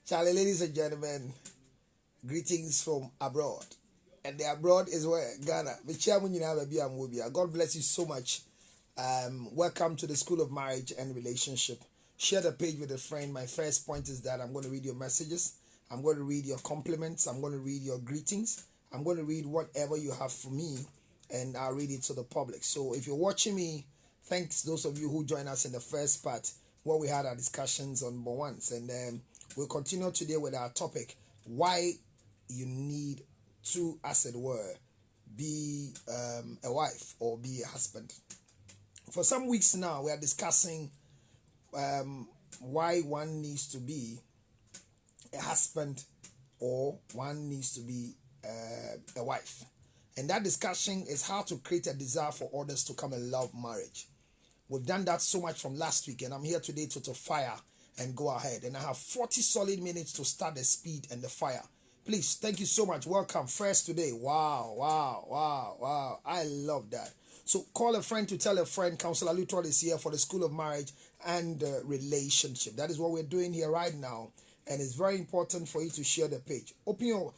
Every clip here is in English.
Charlie, ladies and gentlemen, greetings from abroad. And the abroad is where? Ghana. God bless you so much. Welcome to the School of Marriage and Relationship. Share the page with a friend. My first point is that I'm going to read your messages. I'm going to read your compliments. I'm going to read your greetings. I'm going to read whatever you have for me, and I'll read it to the public. So if you're watching me, thanks those of you who joined us in the first part where we had our discussions on Bowans. And we'll continue today with our topic, why you need to, as it were, be a wife or be a husband. For some weeks now, we are discussing why one needs to be a husband or one needs to be a wife. And that discussion is how to create a desire for others to come and love marriage. We've done that so much from last week, and I'm here today to fire and go ahead. And I have 40 solid minutes to start the speed and the fire. Please, thank you so much. Welcome first today. Wow. I love that. So call a friend to tell a friend. Counselor Luthor is here for the School of Marriage and Relationship. That is what we're doing here right now. And it's very important for you to share the page. Open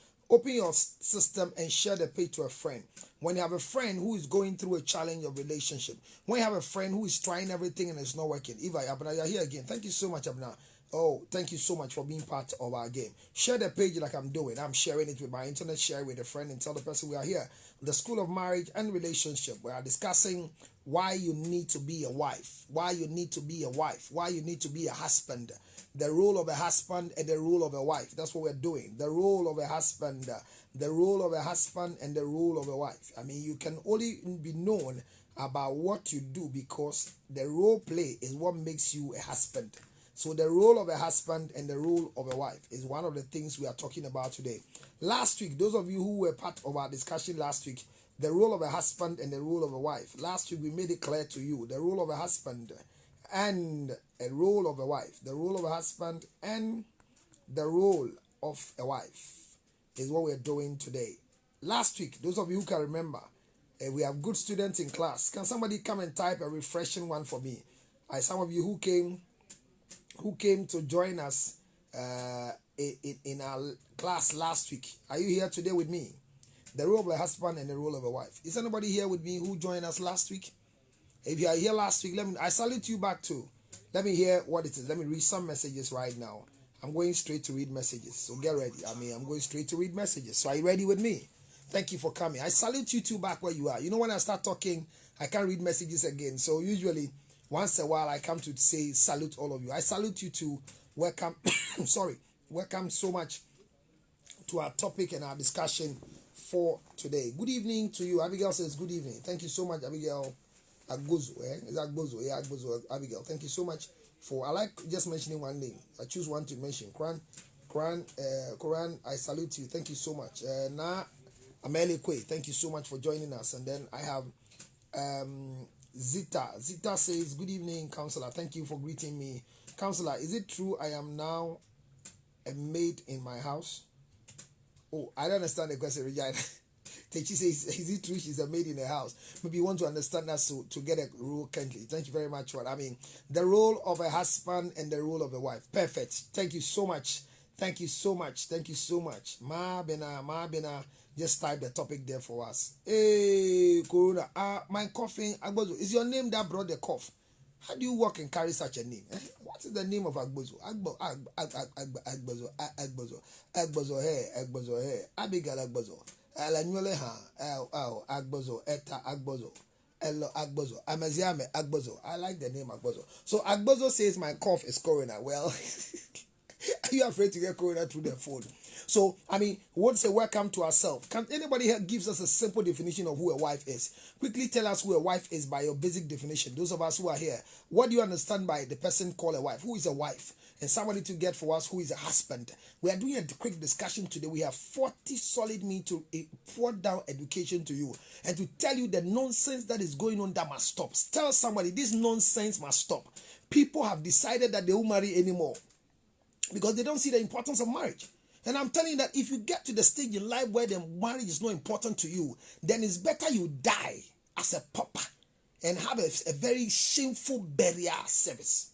your system and share the page to a friend. When you have a friend who is going through a challenge of relationship, when you have a friend who is trying everything and it's not working, Eva, Abna, you're here again. Thank you so much, Abna. Oh, thank you so much for being part of our game. Share the page like I'm doing. I'm sharing it with my internet, share it with a friend, and tell the person we are here. The School of Marriage and Relationship. We are discussing why you need to be a wife, why you need to be a wife, why you need to be a husband, the role of a husband and the role of a wife. That's what we're doing. The role of a husband, the role of a husband and the role of a wife. I mean, you can only be known about what you do because the role play is what makes you a husband. So the role of a husband and the role of a wife is one of the things we are talking about today. Last week, those of you who were part of our discussion last week, the role of a husband and the role of a wife. Last week, we made it clear to you the role of a husband and a role of a wife. The role of a husband and the role of a wife is what we're doing today. Last week, those of you who can remember, we have good students in class. Can somebody come and type a refreshing one for me? Some of you who came to join us in our class last week. Are you here today with me? The role of a husband and the role of a wife. Is anybody here with me who joined us last week? If you are here last week, I salute you back too. Let me hear what it is. Let me read some messages right now. I'm going straight to read messages. So get ready. I'm going straight to read messages. So are you ready with me? Thank you for coming. I salute you too back where you are. You know, when I start talking, I can't read messages again. So usually, once a while, I come to say salute all of you. I salute you too. Welcome. Welcome so much to our topic and our discussion for today. Good evening to you. Abigail says good evening. Thank you so much, Abigail. Agbozo, Is that Agbozo? Yeah, Agbozo, Abigail. Thank you so much for. I like just mentioning one name. I choose one to mention. Quran. I salute you. Thank you so much. Na Amelie Kwe. Thank you so much for joining us. And then I have Zita. Zita says good evening, Counselor. Thank you for greeting me, Counselor. Is it true I am now a maid in my house? Oh, I don't understand the question, Regina. She says, is it true she's a maid in the house? Maybe you want to understand that to get a rule kindly. Thank you very much. The role of a husband and the role of a wife. Perfect. Thank you so much. Thank you so much. Ma Bena, just type the topic there for us. Hey, Corona. My coughing, Agbozo. Is your name that brought the cough? How do you walk and carry such a name? What is the name of Agbozo? Agbozo here. Abigail Agbozo. Alanyole Agbozo. Eta Agbozo. Elo Agbozo. Amaziame Agbozo. I like the name Agbozo. So Agbozo says my cough is corona. Well, are you afraid to get corona through the phone? So, we want to say welcome to ourselves. Can anybody here gives us a simple definition of who a wife is? Quickly tell us who a wife is by your basic definition. Those of us who are here, what do you understand by the person called a wife? Who is a wife? And somebody to get for us who is a husband. We are doing a quick discussion today. We have 40 solid minutes to pour down education to you and to tell you the nonsense that is going on that must stop. Tell somebody this nonsense must stop. People have decided that they won't marry anymore because they don't see the importance of marriage. And I'm telling you that if you get to the stage in life where the marriage is not important to you, then it's better you die as a pauper and have a very shameful burial service.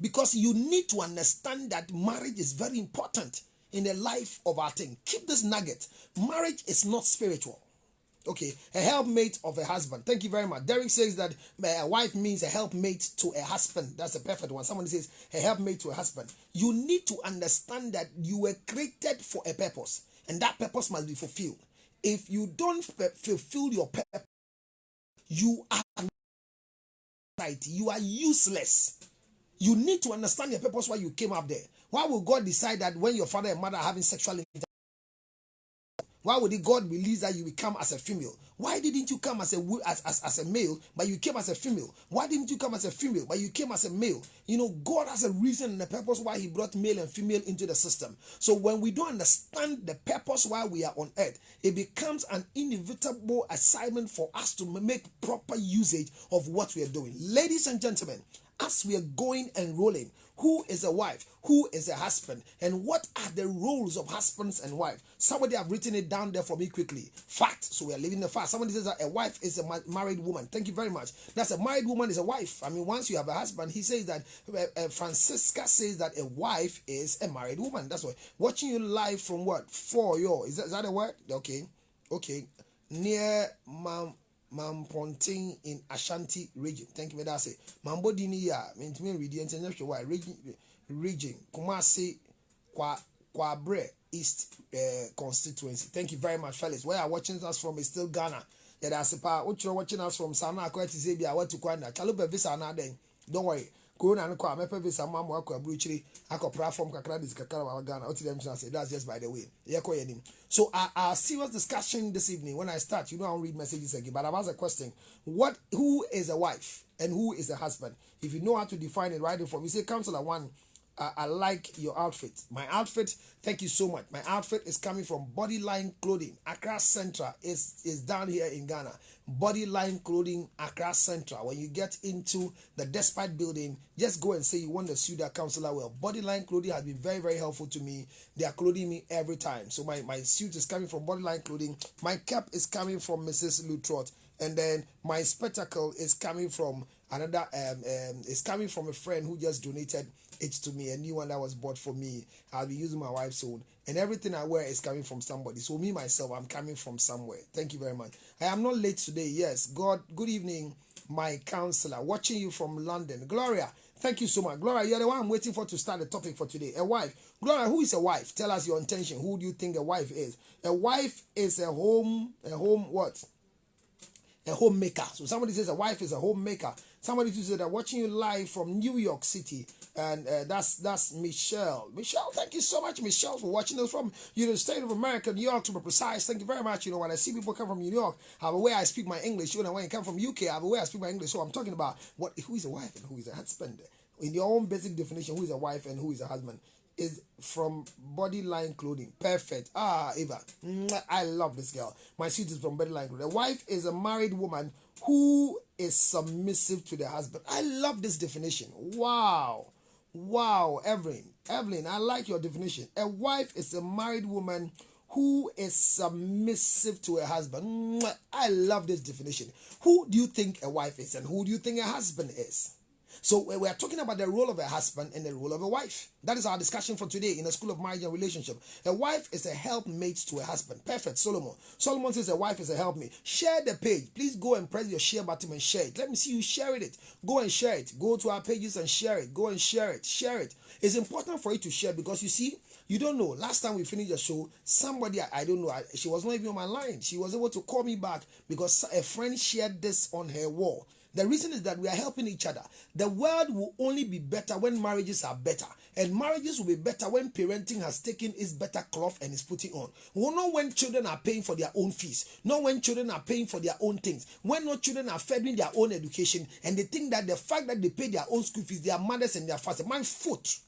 Because you need to understand that marriage is very important in the life of our thing. Keep this nugget. Marriage is not spiritual. Okay, a helpmate of a husband. Thank you very much. Derek says that a wife means a helpmate to a husband. That's a perfect one. Somebody says a helpmate to a husband. You need to understand that you were created for a purpose, and that purpose must be fulfilled. If you don't fulfill your purpose, you are useless. You need to understand your purpose why you came up there. Why would God decide that when your father and mother are having sexual intercourse? Why would God release that you will come as a female? Why didn't you come as a male, but you came as a female? Why didn't you come as a female, but you came as a male? You know, God has a reason and a purpose why he brought male and female into the system. So when we don't understand the purpose why we are on earth, it becomes an inevitable assignment for us to make proper usage of what we are doing. Ladies and gentlemen, as we are going and rolling, who is a wife? Who is a husband? And what are the roles of husbands and wives? Somebody have written it down there for me quickly. Fact. So we are living the fact. Somebody says that a wife is a married woman. Thank you very much. That's a married woman is a wife. I mean, once you have a husband, he says that, Francisca says that a wife is a married woman. That's why. Watching you live from what? For your. Is that a word? Okay. Okay. Near Mamponting in Ashanti region. Thank you, that's it. Mambo Dinia, mean to me, international region, Kumasi, Kwabre East constituency. Thank you very much, fellas. Where are watching us from is still Ghana. Yeah, that's a part. What you're watching us from Sana, quite easy. I want to Kwanda. Chalupa Visa now then. Don't worry. Corona and Kwa Mepe Visa Mamma Bruchri, Ako platform Kakradis Kakara Ghana. What them say? That's just by the way. So our serious discussion this evening, when I start, you know I'll read messages again, but I've asked a question. Who is a wife and who is a husband? If you know how to define it, write it for me. Say, Counselor 1, I like your outfit. My outfit, thank you so much. My outfit is coming from Bodyline Clothing. Accra Central is down here in Ghana. Bodyline Clothing, Accra Central. When you get into the Despite building, just go and say you want to suit that counselor well. Bodyline Clothing has been very, very helpful to me. They are clothing me every time. So my suit is coming from Bodyline Clothing. My cap is coming from Mrs. Lutrot. And then my spectacle is coming from another, it's coming from a friend who just donated it to me, a new one that was bought for me. I'll be using my wife's own. And everything I wear is coming from somebody. So me, myself, I'm coming from somewhere. Thank you very much. I am not late today. Yes. God, good evening, my counselor. Watching you from London. Gloria, thank you so much. Gloria, you're the one I'm waiting for to start the topic for today. A wife. Gloria, who is a wife? Tell us your intention. Who do you think a wife is? A wife is a what? A homemaker. So somebody says a wife is a homemaker. Somebody says that watching you live from New York City, and that's Michelle. Michelle, thank you so much, Michelle, for watching us from the state of America, New York, to be precise. Thank you very much. You know, when I see people come from New York, I have a way I speak my English. You know, when you come from UK, I have a way I speak my English. So I'm talking about who is a wife and who is a husband. In your own basic definition, who is a wife and who is a husband is from Bodyline Clothing. Perfect. Eva, I love this girl. My suit is from Bodyline Clothing. A wife is a married woman who is submissive to the husband. I love this definition. Wow, Evelyn, I like your definition. A wife is a married woman who is submissive to a husband. I love this definition. Who do you think a wife is and who do you think a husband is? So we are talking about the role of a husband and the role of a wife. That is our discussion for today in the School of Marriage and Relationship. A wife is a helpmate to a husband. Perfect, Solomon. Solomon says a wife is a helpmate. Share the page. Please go and press your share button and share it. Let me see you sharing it. Go and share it. Go to our pages and share it. Go and share it. Share it. It's important for you to share because you see, you don't know. Last time we finished the show, somebody, I don't know, she was not even on my line. She was able to call me back because a friend shared this on her wall. The reason is that we are helping each other. The world will only be better when marriages are better. And marriages will be better when parenting has taken its better cloth and is putting on. Well, not when children are paying for their own fees. Not when children are paying for their own things. When no children are funding their own education. And they think that the fact that they pay their own school fees, their mothers and their fathers. My foot.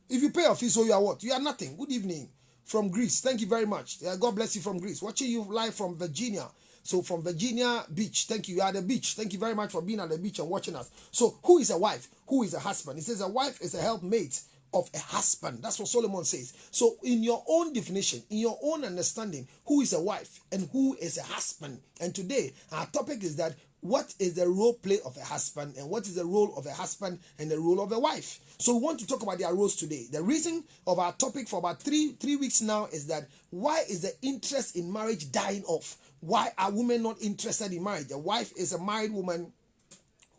If you pay your fees, so you are what? You are nothing. Good evening from Greece. Thank you very much. God bless you from Greece. Watching you live from Virginia. So from Virginia Beach, thank you. You are at the beach. Thank you very much for being at the beach and watching us. So who is a wife? Who is a husband? He says a wife is a helpmate of a husband. That's what Solomon says. So in your own definition, in your own understanding, who is a wife and who is a husband? And today our topic is that what is the role play of a husband and what is the role of a husband and the role of a wife. So we want to talk about their roles today. The reason of our topic for about three weeks now is that why is the interest in marriage dying off? Why are women not interested in marriage? A wife is a married woman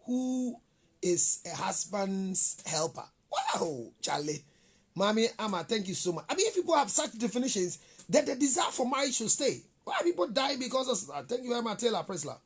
who is a husband's helper. Wow, Charlie. Mommy, Amma, thank you so much. I mean, if people have such definitions, then the desire for marriage should stay. Why people die because of that? Thank you very much, Taylor Presler.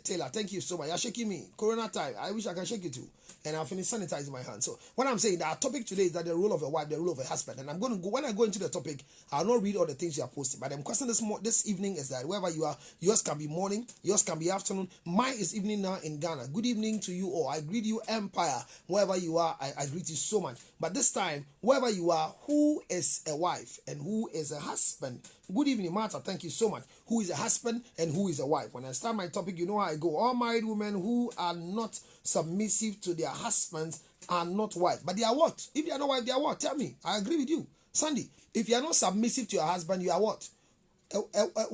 Taylor, thank you so much. You're shaking me. Corona time. I wish I can shake you too. And I'll finish sanitizing my hands. So what I'm saying, our topic today is that the role of a wife, the role of a husband. And I'm going to go, when I go into the topic, I'll not read all the things you are posting. But the question this evening is that wherever you are, yours can be morning, yours can be afternoon. Mine is evening now in Ghana. Good evening to you all. I greet you, Empire. Wherever you are, I greet you so much. But this time, wherever you are, who is a wife and who is a husband? Good evening, Martha. Thank you so much. Who is a husband and who is a wife? When I start my topic, you know how I go. All married women who are not submissive to their husbands are not wife. But they are what? If they are not wife, they are what? Tell me. I agree with you. Sandy, if you are not submissive to your husband, you are what?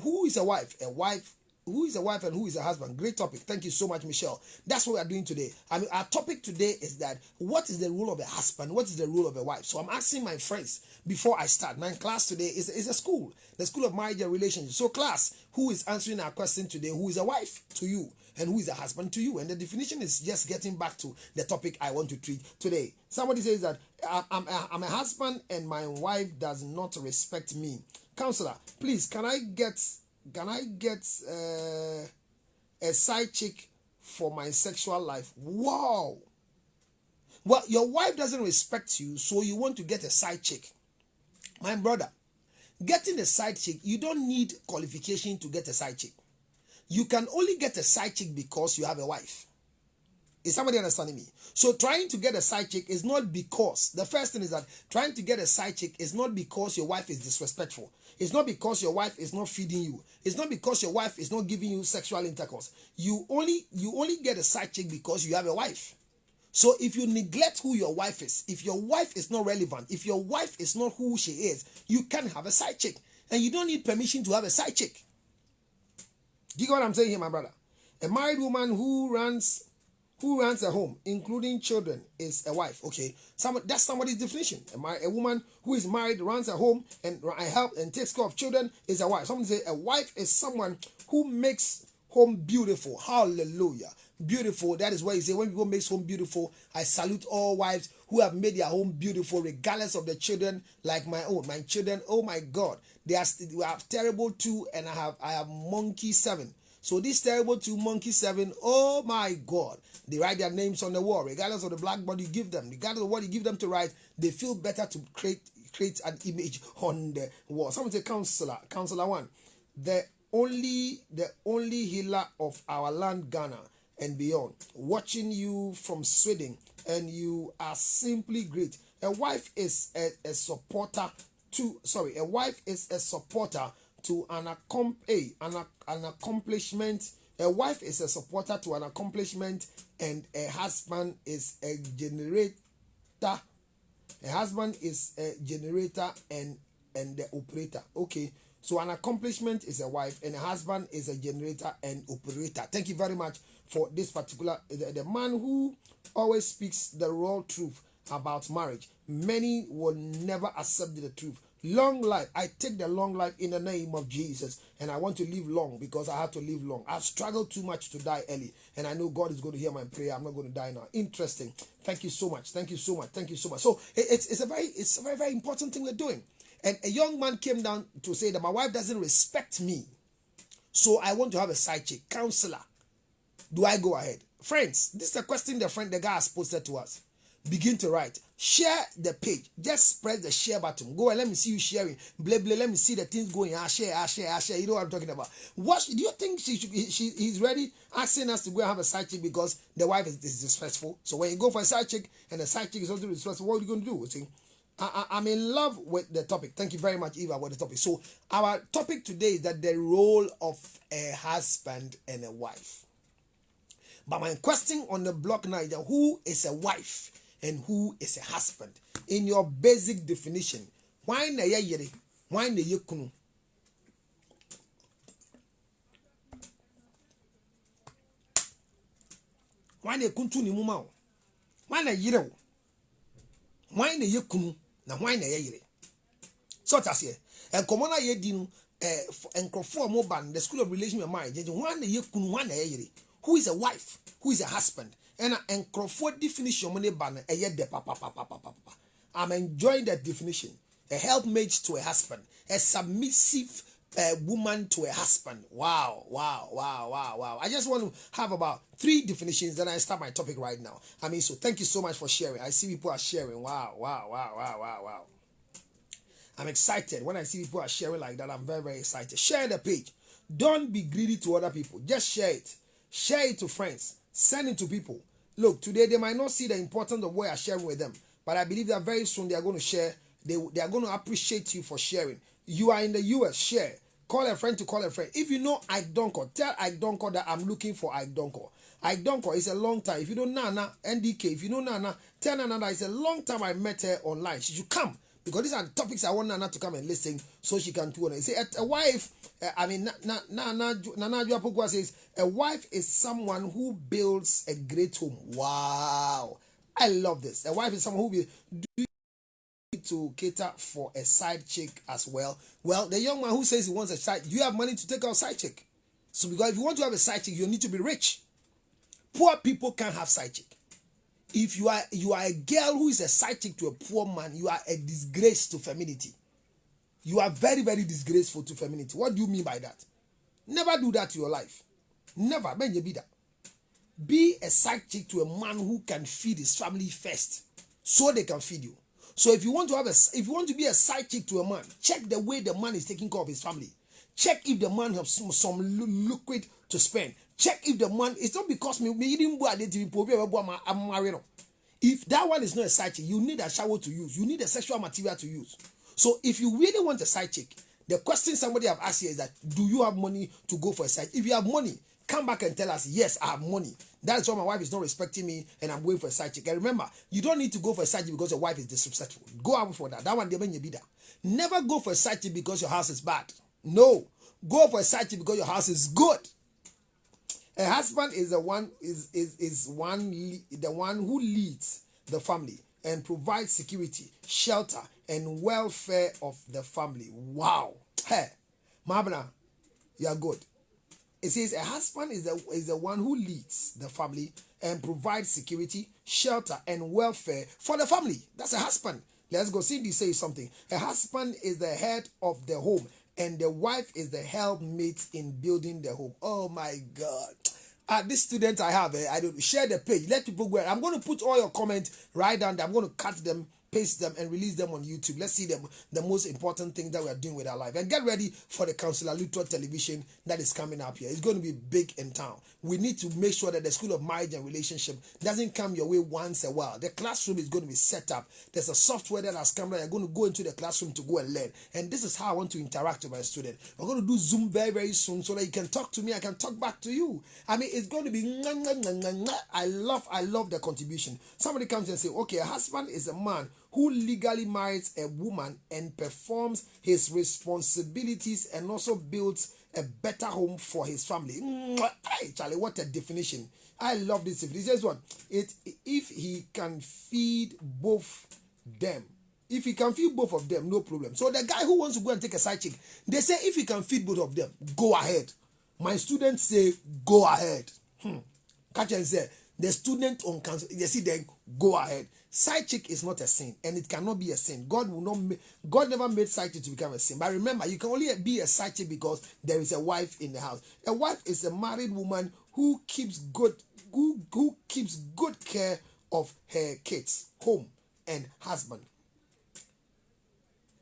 Who is a wife? A wife. Who is a wife and who is a husband? Great topic. Thank you so much, Michelle. That's what we are doing today. I mean, our topic today is that what is the role of a husband? What is the role of a wife? So I'm asking my friends before I start. My class today is a school, the School of Marriage and Relationship. So class, who is answering our question today? Who is a wife to you and who is a husband to you? And the definition is just getting back to the topic I want to treat today. Somebody says that I'm a husband and my wife does not respect me. Counselor, please, can I get a side chick for my sexual life? Wow. Well, your wife doesn't respect you, so you want to get a side chick. My brother, getting a side chick, you don't need qualification to get a side chick. You can only get a side chick because you have a wife. Is somebody understanding me? So trying to get a side chick is not because, the first thing is that trying to get a side chick is not because your wife is disrespectful. It's not because your wife is not feeding you. It's not because your wife is not giving you sexual intercourse. You only get a side chick because you have a wife. So if you neglect who your wife is, if your wife is not relevant, if your wife is not who she is, you can't have a side chick. And you don't need permission to have a side chick. Do you get what I'm saying here, my brother? A married woman who runs a home, including children, is a wife. Okay, that's somebody's definition. A woman who is married, runs a home, and help and takes care of children is a wife. Someone say a wife is someone who makes home beautiful. Hallelujah. Beautiful. That is why you say when people make home beautiful, I salute all wives who have made their home beautiful, regardless of the children, like my own. My children, oh my God, we have terrible 2 and I have monkey 7. So this terrible 2, monkey 7, oh my God, they write their names on the wall, regardless of the blackboard you give them, regardless of what you give them to write, they feel better to create an image on the wall. Someone say, Counselor 1, the only healer of our land, Ghana and beyond, watching you from Sweden, and you are simply great. A wife is a supporter to an accomplishment. A wife is a supporter to an accomplishment, and a husband is a generator. A husband is a generator and the operator. Okay, so an accomplishment is a wife, and a husband is a generator and operator. Thank you very much for this particular. The man who always speaks the raw truth about marriage. Many will never accept the truth. Long life. I take the long life in the name of Jesus, and I want to live long because I have to live long. I've struggled too much to die early, and I know God is going to hear my prayer. I'm not going to die now. Interesting. Thank you so much. Thank you so much. Thank you so much. So it's a very, very important thing we're doing. And a young man came down to say that my wife doesn't respect me, so I want to have a side chick. Counselor, do I go ahead? Friends, this is a question the guy has posted to us. Begin to write. Share the page. Just press the share button. Go and let me see you sharing. Blah, blah, let me see the things going. Share. You know what I'm talking about. What do you think he's ready asking us to go and have a side chick because the wife is disrespectful? So when you go for a side chick and the side chick is also disrespectful, what are you going to do? See? I'm in love with the topic. Thank you very much, Eva, with the topic. So our topic today is that the role of a husband and a wife. But my question on the block now is that who is a wife and who is a husband? In your basic definition, why na yere? Why na yekunu? Why na kuntu ni muma o? Why na yire o? Why na ye kunu na why na ye yire? So that's here. And common ye din and conform moban the school of relationship and marriage. Why na ye kunu why na ye yire? Who is a wife? Who is a husband? And Crawford definition money ban a yet de papa. I'm enjoying that definition. A helpmate to a husband, a submissive woman to a husband. Wow. I just want to have about 3 definitions, then I start my topic right now. I mean, so thank you so much for sharing. I see people are sharing. Wow. I'm excited. When I see people are sharing like that, I'm very, very excited. Share the page. Don't be greedy to other people. Just share it. Share it to friends. Send it to people. Look, today they might not see the importance of what I'm sharing with them, but I believe that very soon they are going to share. They are going to appreciate you for sharing. You are in the US, share. Call a friend to call a friend. If you know Idonko, tell Idonko that I'm looking for Idonko. Idonko is a long time. If you don't know Nana, NDK, if you know Nana, tell Nana that it's a long time I met her online. She should come. Because these are the topics I want Nana to come and listen so she can do it. Say a wife, Nana Juapogwa says, a wife is someone who builds a great home. Wow. I love this. A wife is someone who will to cater for a side chick as well. Well, the young man who says he wants a side, you have money to take out side chick. So because if you want to have a side chick, you need to be rich. Poor people can't have side chick. If you are a girl who is a side chick to a poor man, you are a disgrace to femininity. You are very, very disgraceful to femininity. What do you mean by that? Never do that to your life. Never. Be a side chick to a man who can feed his family first, so they can feed you. So if you want to be a side chick to a man, check the way the man is taking care of his family. Check if the man has some liquid to spend. Check if the man, it's not because me didn't I'm married. If that one is not a side chick, you need a shower to use. You need a sexual material to use. So if you really want a side chick, the question somebody have asked here is that, do you have money to go for a side? If you have money, come back and tell us, yes, I have money. That is why my wife is not respecting me and I'm going for a side chick. And remember, you don't need to go for a side chick because your wife is disrespectful. Go out for that. That one, they be that. Never go for a side chick because your house is bad. No. Go for a side chick because your house is good. A husband is the one who leads the family and provides security, shelter, and welfare of the family. Wow. Hey, Mabna, you are good. It says a husband is the one who leads the family and provides security, shelter, and welfare for the family. That's a husband. Let's go. Cindy says something. A husband is the head of the home, and the wife is the helpmate in building the home. Oh my God. This student I have, I don't share the page. Let people go. I'm going to put all your comments right down there. I'm going to cut them, paste them, and release them on YouTube. Let's see them, the most important thing that we are doing with our life. And get ready for the Counselor Luthor television that is coming up here. It's going to be big in town. We need to make sure that the School of Marriage and Relationship doesn't come your way once a while. The classroom is going to be set up. There's a software that has come that you're going to go into the classroom to go and learn. And this is how I want to interact with my student. We're going to do Zoom very, very soon so that you can talk to me. I can talk back to you. I mean, it's going to be... I love the contribution. Somebody comes and say, okay, a husband is a man who legally marries a woman and performs his responsibilities and also builds a better home for his family. Hey, Charlie, what a definition. I love this definition. It says what? If he can feed both them. If he can feed both of them, no problem. So the guy who wants to go and take a side chick, they say if he can feed both of them, go ahead. My students say, go ahead. Catch and say, the student on council, you see, then go ahead. Side chick is not a sin, and it cannot be a sin. God never made side chick to become a sin. But remember, you can only be a side chick because there is a wife in the house. A wife is a married woman who keeps good care of her kids, home, and husband.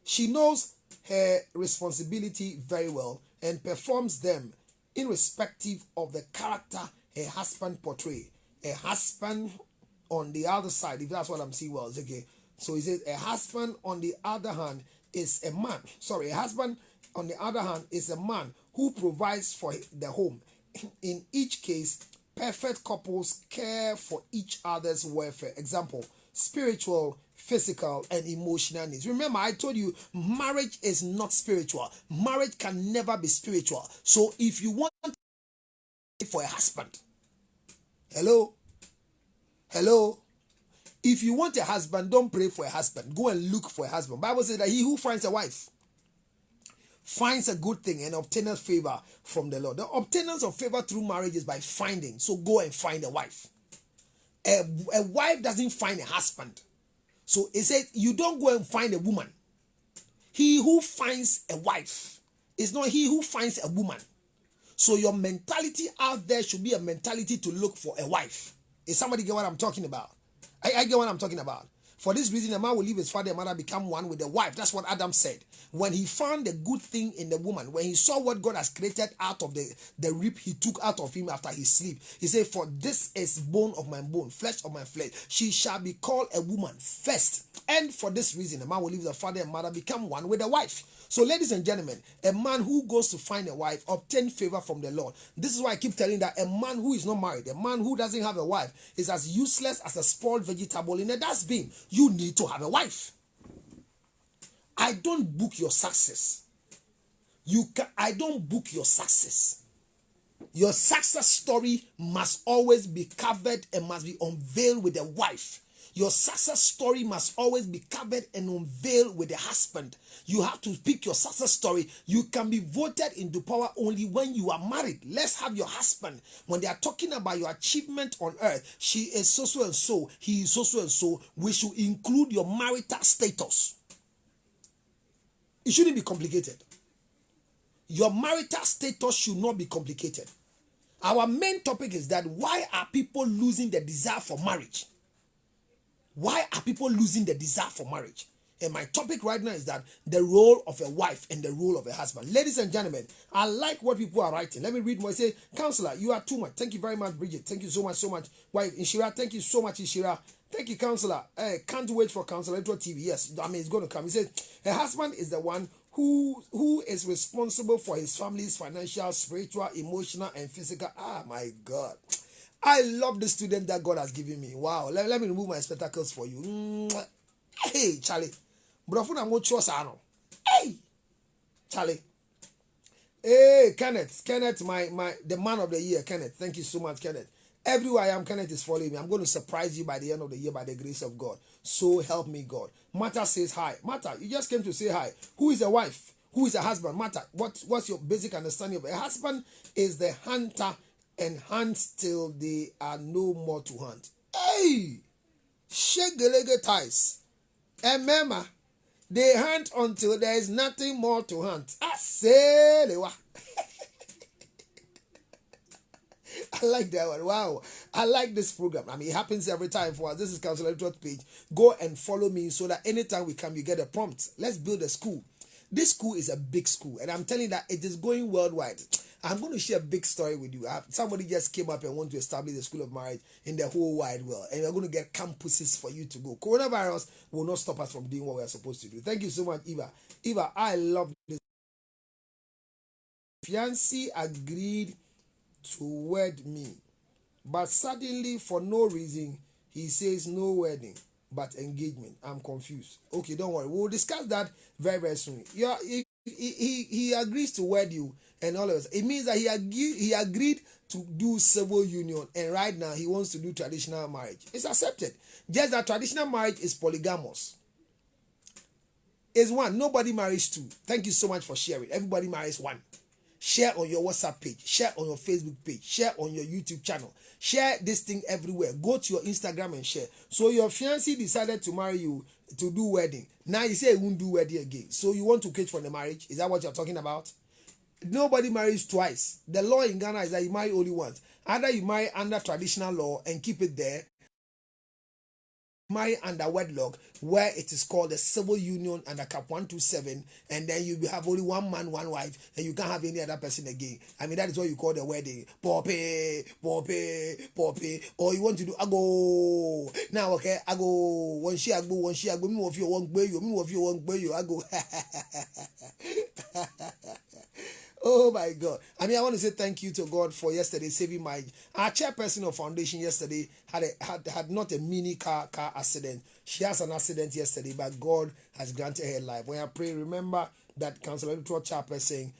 She knows her responsibility very well and performs them irrespective of the character her husband portrays. A husband on the other side, if that's what I'm seeing well, okay. So he says a husband on the other hand is a man. Sorry, a husband on the other hand is a man who provides for the home. In each case, perfect couples care for each other's welfare. Example, spiritual, physical, and emotional needs. Remember, I told you, marriage is not spiritual. Marriage can never be spiritual. So if you want for a husband, hello, Hello? If you want a husband, don't pray for a husband. Go and look for a husband. Bible says that he who finds a wife finds a good thing and obtaineth favor from the Lord. The obtainance of favor through marriage is by finding. So go and find a wife. A wife doesn't find a husband. So it says you don't go and find a woman. He who finds a wife is not he who finds a woman. So your mentality out there should be a mentality to look for a wife. Is somebody get what I'm talking about? I get what I'm talking about. For this reason, a man will leave his father and mother, become one with the wife. That's what Adam said. When he found the good thing in the woman, when he saw what God has created out of the rib he took out of him after his sleep, he said, for this is bone of my bone, flesh of my flesh. She shall be called a woman first. And for this reason, a man will leave the father and mother, become one with the wife. So, ladies and gentlemen, a man who goes to find a wife obtains favor from the Lord. This is why I keep telling that a man who is not married, a man who doesn't have a wife, is as useless as a spoiled vegetable in a dustbin. You need to have a wife. I don't book your success. I don't book your success. Your success story must always be covered and must be unveiled with a wife. Your success story must always be covered and unveiled with a husband. You have to pick your success story. You can be voted into power only when you are married. Let's have your husband. When they are talking about your achievement on earth, she is so and so, he is so and so. We should include your marital status. It shouldn't be complicated. Your marital status should not be complicated. Our main topic is that why are people losing the desire for marriage? Why are people losing the desire for marriage? And my topic right now is that the role of a wife and the role of a husband. Ladies and gentlemen, I like what people are writing. Let me read more. I say, Counselor, you are too much. Thank you very much, Bridget. Thank you so much. Wife, Inshira, thank you so much, Inshira. Thank you, Counselor. Can't wait for Counselor TV. Yes, I mean, it's going to come. He says, a husband is the one who is responsible for his family's financial, spiritual, emotional, and physical. Ah, my God. I love the student that God has given me. Wow. Let me remove my spectacles for you. Hey, Charlie. Hey, Charlie. Hey, Kenneth, the man of the year, Kenneth. Thank you so much, Kenneth. Everywhere I am, Kenneth is following me. I'm going to surprise you by the end of the year by the grace of God. So help me God. Martha says hi. Martha, you just came to say hi. Who is a wife? Who is a husband? Martha, what's your basic understanding of a husband? Is the hunter and hunts till they are no more to hunt. Hey! Shake the leg ties. And remember, they hunt until there is nothing more to hunt. I say, I like that one. Wow. I like this program. I mean, it happens every time for us. This is Counselor Edward page. Go and follow me so that anytime we come, you get a prompt. Let's build a school. This school is a big school, and I'm telling you that it is going worldwide. I'm going to share a big story with you. Somebody just came up and want to establish the school of marriage in the whole wide world, and we're going to get campuses for you to go. Coronavirus will not stop us from doing what we're supposed to do. Thank you so much, Eva. Eva, I love this. Fiancé agreed to wed me, but suddenly, for no reason, he says no wedding but engagement. I'm confused. Okay, don't worry. We'll discuss that very, very soon. Yeah, he agrees to wed you and all of us. It means that he agreed to do civil union, and right now he wants to do traditional marriage. It's accepted. Just that traditional marriage is polygamous. It's one. Nobody marries two. Thank you so much for sharing. Everybody marries one. Share on your WhatsApp page, share on your Facebook page, share on your YouTube channel, share this thing everywhere. Go to your Instagram and share. So your fiancé decided to marry you to do wedding. Now you say he won't do wedding again. So you want to catch for the marriage? Is that what you're talking about? Nobody marries twice. The law in Ghana is that you marry only once. Either you marry under traditional law and keep it there, marry under wedlock, where it is called a civil union under Cap 127, and then you have only one man, one wife, and you can't have any other person again. I mean, that is what you call the wedding. Poppy. Or you want to do ago. Now, okay, ago. One she ago, me of you won't bear you, me of you won't bear you, ago. Oh my God. I mean, I want to say thank you to God for yesterday saving our chairperson of foundation yesterday had not a mini car accident. She has an accident yesterday, but God has granted her life. When I pray, remember that Councillor chairperson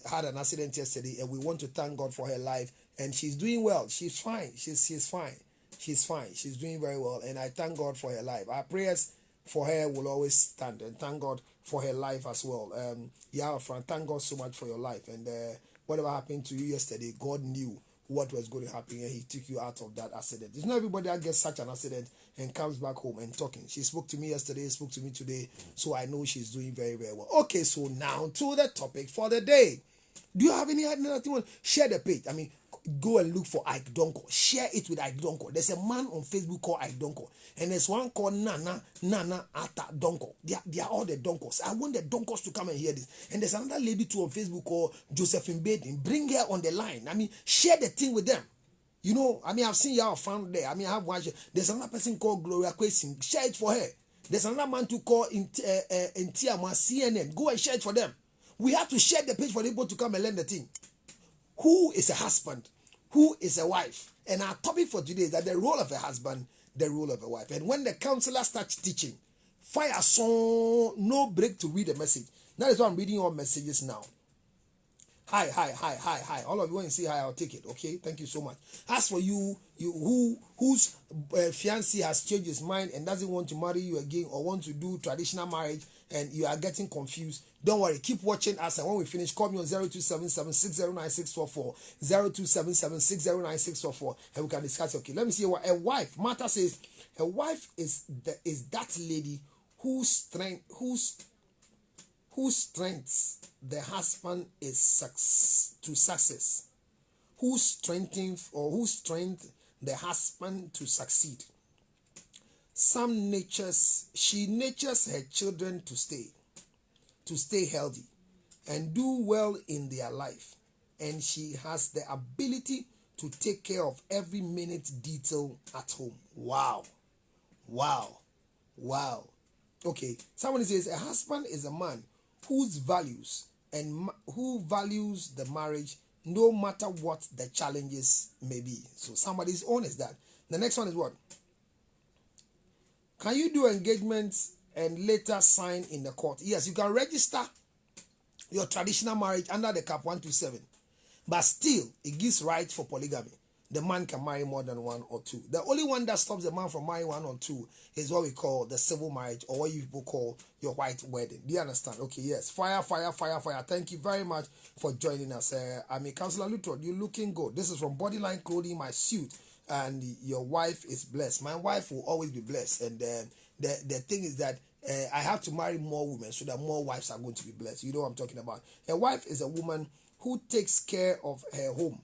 had an accident yesterday, and we want to thank God for her life. And she's doing well. She's fine. She's fine. She's fine. She's doing very well, and I thank God for her life. Our prayers for her will always stand, and thank God for her life as well. Yeah, friend, thank God so much for your life, and whatever happened to you yesterday, God knew what was going to happen, and He took you out of that accident. It's not everybody that gets such an accident and comes back home and talking. She spoke to me yesterday, spoke to me today, so I know she's doing very, very well. Okay, so now to the topic for the day. Do you have any other thing? Share the page. I mean, go and look for Ike Donko. Share it with Ike Donko. There's a man on Facebook called Ike Donko, and there's one called Nana Ata Donko. They are all the Donkos. I want the Donkos to come and hear this. And there's another lady too on Facebook called Josephine Baden. Bring her on the line. I mean, share the thing with them. You know, I mean, I've seen y'all found there. I mean, I have one. There's another person called Gloria Quesing. Share it for her. There's another man to call Intiama CNN. Go and share it for them. We have to share the page for people to come and learn the thing. Who is a husband? Who is a wife? And our topic for today is that the role of a husband, the role of a wife. And when the counselor starts teaching, fire song, no break to read the message. That is why I'm reading all messages now. Hi. All of you want to say hi, I'll take it. Okay, thank you so much. As for you whose fiancé has changed his mind and doesn't want to marry you again or want to do traditional marriage and you are getting confused, don't worry. Keep watching us, and when we finish, call me on 0277609644, 0277609644, and we can discuss. Okay, let me see what a wife. Martha says a wife is that lady whose strength the husband is to success, whose strength the husband to succeed. She nurtures her children to stay healthy and do well in their life, and she has the ability to take care of every minute detail at home. Wow. Okay, someone says a husband is a man who values the marriage no matter what the challenges may be. So somebody's honest that. The next one is what? Can you do engagements and later sign in the court? Yes, you can register your traditional marriage under the Cap 127, but still it gives right for polygamy. The man can marry more than one or two. The only one that stops the man from marrying one or two is what we call the civil marriage, or what you people call your white wedding. Do you understand? Okay, yes. Fire. Thank you very much for joining us. I'm a Counselor Luther. You're looking good. This is from Bodyline Clothing, my suit. And your wife is blessed. My wife will always be blessed. And the thing is that I have to marry more women so that more wives are going to be blessed. You know what I'm talking about. A wife is a woman who takes care of her home,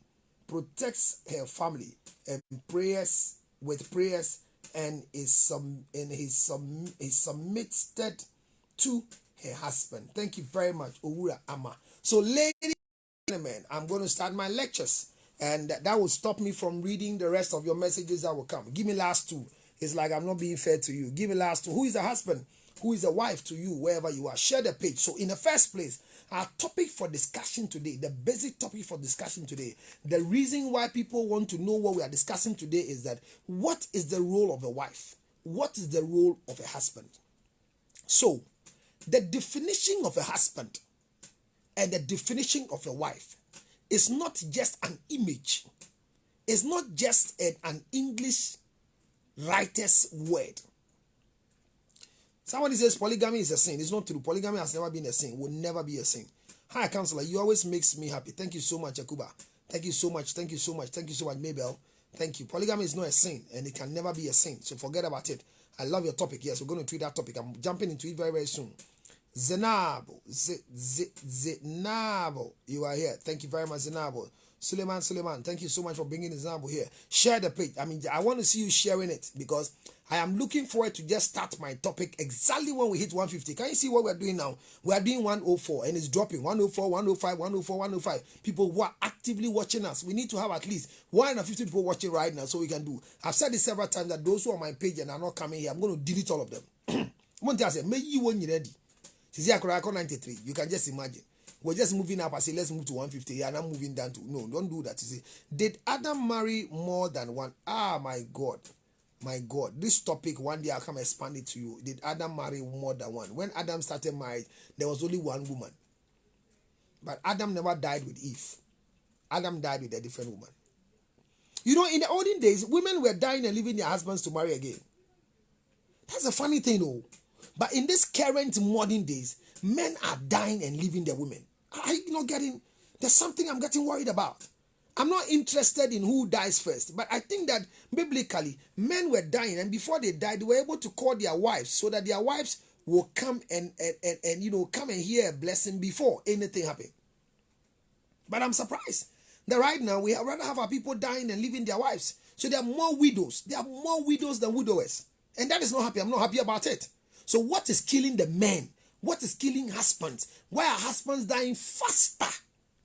protects her family, and prayers and is submitted to her husband. Thank you very much, Owura Ama. So, ladies and gentlemen, I'm going to start my lectures, and that will stop me from reading the rest of your messages that will come. Give me last two. It's like I'm not being fair to you. Give me last two. Who is a husband? Who is a wife to you, wherever you are? Share the page. So, in the first place, our topic for discussion today, the basic topic for discussion today, the reason why people want to know what we are discussing today is that what is the role of a wife? What is the role of a husband? So, the definition of a husband and the definition of a wife is not just an image. It's not just an English writer's word. Somebody says polygamy is a sin. It's not true. Polygamy has never been a sin. Will never be a sin. Hi, counselor. You always makes me happy. Thank you so much, Akuba. Thank you so much, Mabel. Thank you. Polygamy is not a sin, and it can never be a sin. So forget about it. I love your topic. Yes, we're going to treat that topic. I'm jumping into it very, very soon. Zenabo. Zenabo. You are here. Thank you very much, Zenabo. Suleiman, thank you so much for bringing Zenabo here. Share the page. I mean, I want to see you sharing it because I am looking forward to just start my topic exactly when we hit 150. Can you see what we're doing now? We are doing 104 and it's dropping. 104, 105, 104, 105. People who are actively watching us. We need to have at least 150 people watching right now so we can do. I've said this several times that those who are on my page and are not coming here, I'm going to delete all of them. I'm going to tell you, may you when you're ready. See, I could 93. You can just imagine. We're just moving up. I say, let's move to 150. And I'm moving down to, no, don't do that. You see, did Adam marry more than one? Ah, my God. My God. This topic, one day I'll come expand it to you. Did Adam marry more than one? When Adam started marriage, there was only one woman. But Adam never died with Eve. Adam died with a different woman. You know, in the olden days, women were dying and leaving their husbands to marry again. That's a funny thing, though. But in this current modern days, men are dying and leaving their women. There's something I'm getting worried about. I'm not interested in who dies first, but I think that biblically, men were dying, and before they died, they were able to call their wives so that their wives will come and come and hear a blessing before anything happened. But I'm surprised that right now we rather have our people dying and leaving their wives. So there are more widows. There are more widows than widowers. And that is not happy. I'm not happy about it. So what is killing the men? What is killing husbands? Why are husbands dying faster?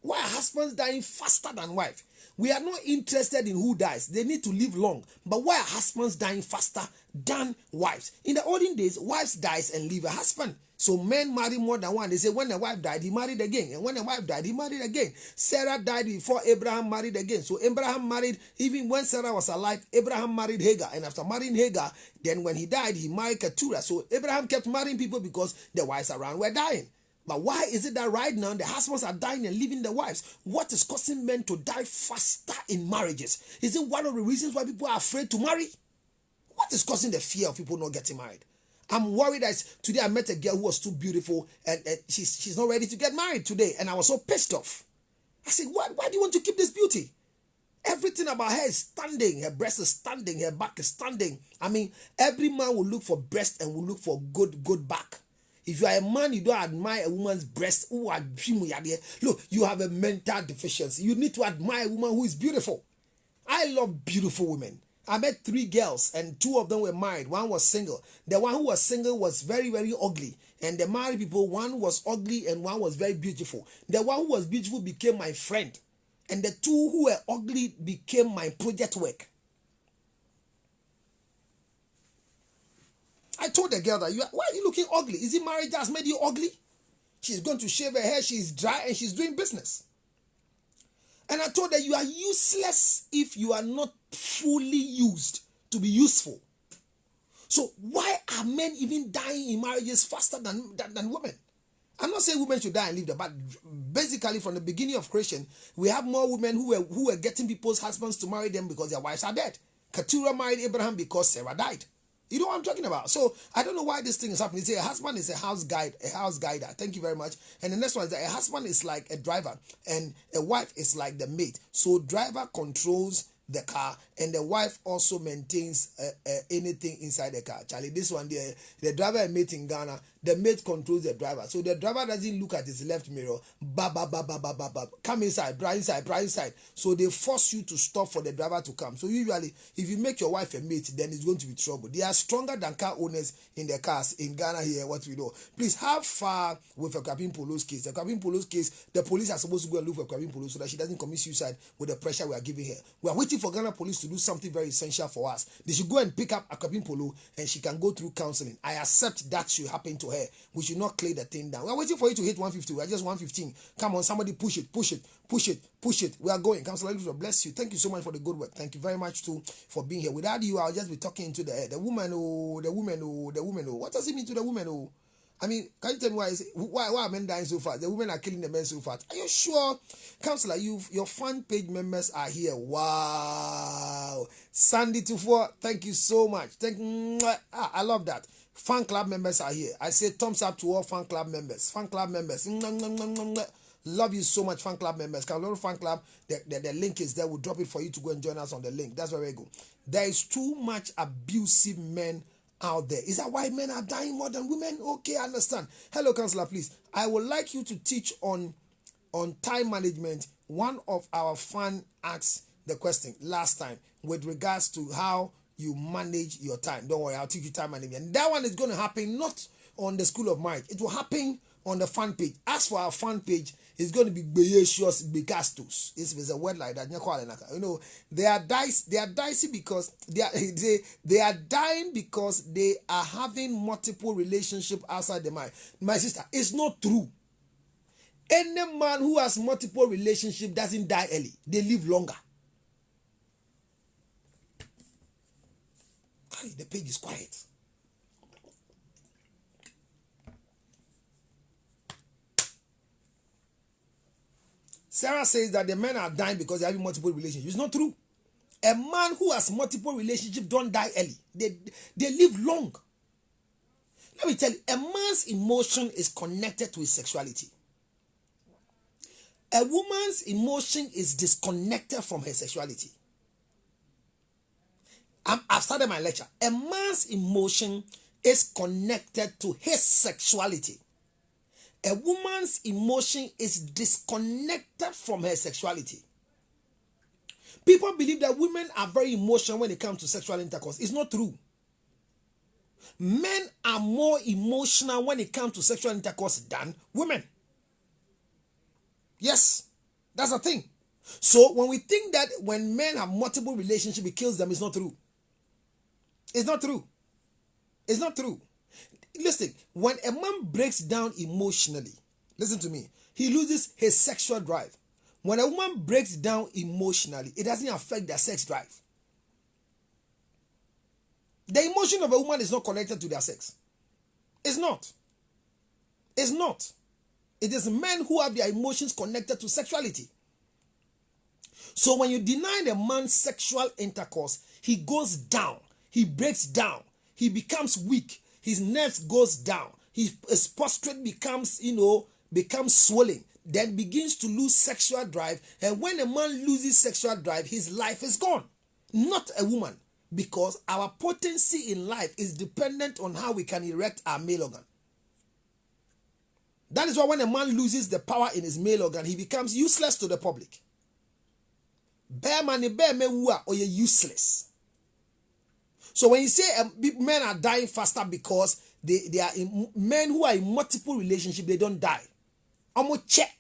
Why are husbands dying faster than wives? We are not interested in who dies. They need to live long. But why are husbands dying faster than wives? In the olden days, wives dies and leave a husband. So men marry more than one. They say when a wife died, he married again. And when a wife died, he married again. Sarah died before Abraham married again. So Abraham married, even when Sarah was alive, Abraham married Hagar. And after marrying Hagar, then when he died, he married Keturah. So Abraham kept marrying people because the wives around were dying. But why is it that right now the husbands are dying and leaving the wives? What is causing men to die faster in marriages? Is it one of the reasons why people are afraid to marry? What is causing the fear of people not getting married? I'm worried that today I met a girl who was too beautiful and she's not ready to get married today. And I was so pissed off. I said, why do you want to keep this beauty? Everything about her is standing. Her breast is standing. Her back is standing. I mean, every man will look for breast and will look for good back. If you are a man, you don't admire a woman's breast. Look, you have a mental deficiency. You need to admire a woman who is beautiful. I love beautiful women. I met 3 girls and 2 of them were married. One was single. The one who was single was very, very ugly. And the married people, one was ugly and one was very beautiful. The one who was beautiful became my friend. And the 2 who were ugly became my project work. I told the girl that, why are you looking ugly? Is it marriage that has made you ugly? She's going to shave her hair. She's dry and she's doing business. And I told her, you are useless if you are not fully used to be useful. So why are men even dying in marriages faster than women? I'm not saying women should die and leave them, but basically from the beginning of creation, we have more women who were getting people's husbands to marry them because their wives are dead. Keturah married Abraham because Sarah died. You know what I'm talking about? So I don't know why this thing is happening. Say a husband is a house guider. Thank you very much. And the next one is that a husband is like a driver and a wife is like the maid. So driver controls the car and the wife also maintains anything inside the car. Charlie, this one there, the driver and mate in Ghana, the mate controls the driver. So the driver doesn't look at his left mirror. Come inside, drive inside. So they force you to stop for the driver to come. So usually, if you make your wife a mate, then it's going to be trouble. They are stronger than car owners in the cars in Ghana here, what we know. Please, how far with a Kwabin Polo's case? The Kwabin Polo's case, the police are supposed to go and look for Kwabin Polo so that she doesn't commit suicide with the pressure we are giving her. We are waiting for Ghana police to do something very essential for us. They should go and pick up Kwabin Polo and she can go through counseling. I accept that should happen to her. We should not clear the thing down. We are waiting for you to hit 150. We are just 115. Come on, somebody push it. We are going. Counselor, bless you. Thank you so much for the good work. Thank you very much too for being here. Without you, I'll just be talking into the air. The woman. What does it mean to the woman? I mean, can you tell me why are men dying so fast? The women are killing the men so fast. Are you sure? Counselor, your fan page members are here. Wow. Sandy 24, thank you so much. I love that. Fan club members are here. I say thumbs up to all fan club members. Love you so much, fan club members. Can fan club, the link is there. We'll drop it for you to go and join us on the link. That's very good. There is too much abusive men out there. Is that why men are dying more than women? Okay, I understand. Hello, Counselor, please. I would like you to teach on time management. One of our fan asked the question last time with regards to how you manage your time. Don't worry, I'll teach you time management. And that one is going to happen not on the School of Marriage. It will happen on the fan page. As for our fan page, it's going to be Beyesus Bekastus. It's a word like that. You know, they are dicey because they are dying because they are having multiple relationships outside the marriage. My sister, it's not true. Any man who has multiple relationships doesn't die early. They live longer. The page is quiet. Sarah says that the men are dying because they have multiple relationships. It's not true. A man who has multiple relationships don't die early. They live long. Let me tell you, a man's emotion is connected to his sexuality. A woman's emotion is disconnected from her sexuality. I've started my lecture. A man's emotion is connected to his sexuality. A woman's emotion is disconnected from her sexuality. People believe that women are very emotional when it comes to sexual intercourse. It's not true. Men are more emotional when it comes to sexual intercourse than women. Yes, that's the thing. So when we think that when men have multiple relationships, it kills them, it's not true. It's not true. It's not true. Listen, when a man breaks down emotionally, listen to me, he loses his sexual drive. When a woman breaks down emotionally, it doesn't affect their sex drive. The emotion of a woman is not connected to their sex. It's not. It's not. It is men who have their emotions connected to sexuality. So when you deny the man's sexual intercourse, he goes down. He breaks down. He becomes weak. His nerves goes down. His prostate becomes swollen. Then begins to lose sexual drive. And when a man loses sexual drive, his life is gone. Not a woman. Because our potency in life is dependent on how we can erect our male organ. That is why when a man loses the power in his male organ, he becomes useless to the public. Bear money, bear me or you're useless. So when you say men are dying faster because they are men who are in multiple relationships, they don't die. Check.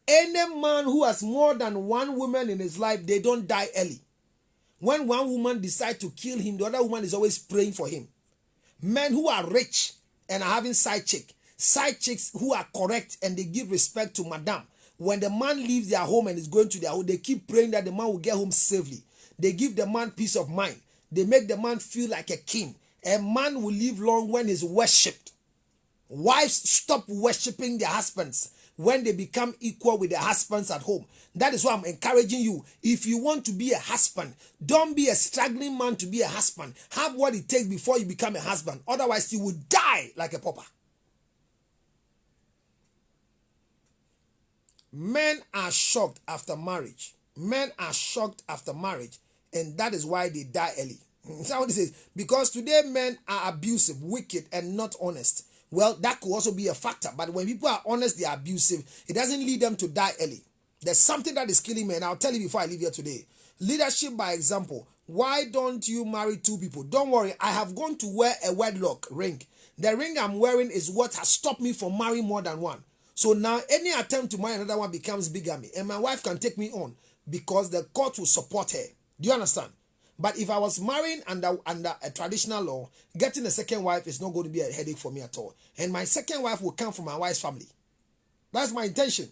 Any man who has more than one woman in his life, they don't die early. When one woman decides to kill him, the other woman is always praying for him. Men who are rich and are having side chicks who are correct and they give respect to madam. When the man leaves their home and is going to their home, they keep praying that the man will get home safely. They give the man peace of mind. They make the man feel like a king. A man will live long when he's worshipped. Wives stop worshipping their husbands when they become equal with their husbands at home. That is why I'm encouraging you. If you want to be a husband, don't be a struggling man to be a husband. Have what it takes before you become a husband. Otherwise, you will die like a pauper. Men are shocked after marriage. Men are shocked after marriage. And that is why they die early. That's what it says. Because today men are abusive, wicked, and not honest. Well, that could also be a factor. But when people are honest, they are abusive. It doesn't lead them to die early. There's something that is killing men. I'll tell you before I leave here today. Leadership by example. Why don't you marry two people? Don't worry. I have gone to wear a wedlock ring. The ring I'm wearing is what has stopped me from marrying more than one. So now any attempt to marry another one becomes bigamy. And my wife can take me on because the court will support her. Do you understand? But if I was marrying under a traditional law, getting a second wife is not going to be a headache for me at all. And my second wife will come from my wife's family. That's my intention.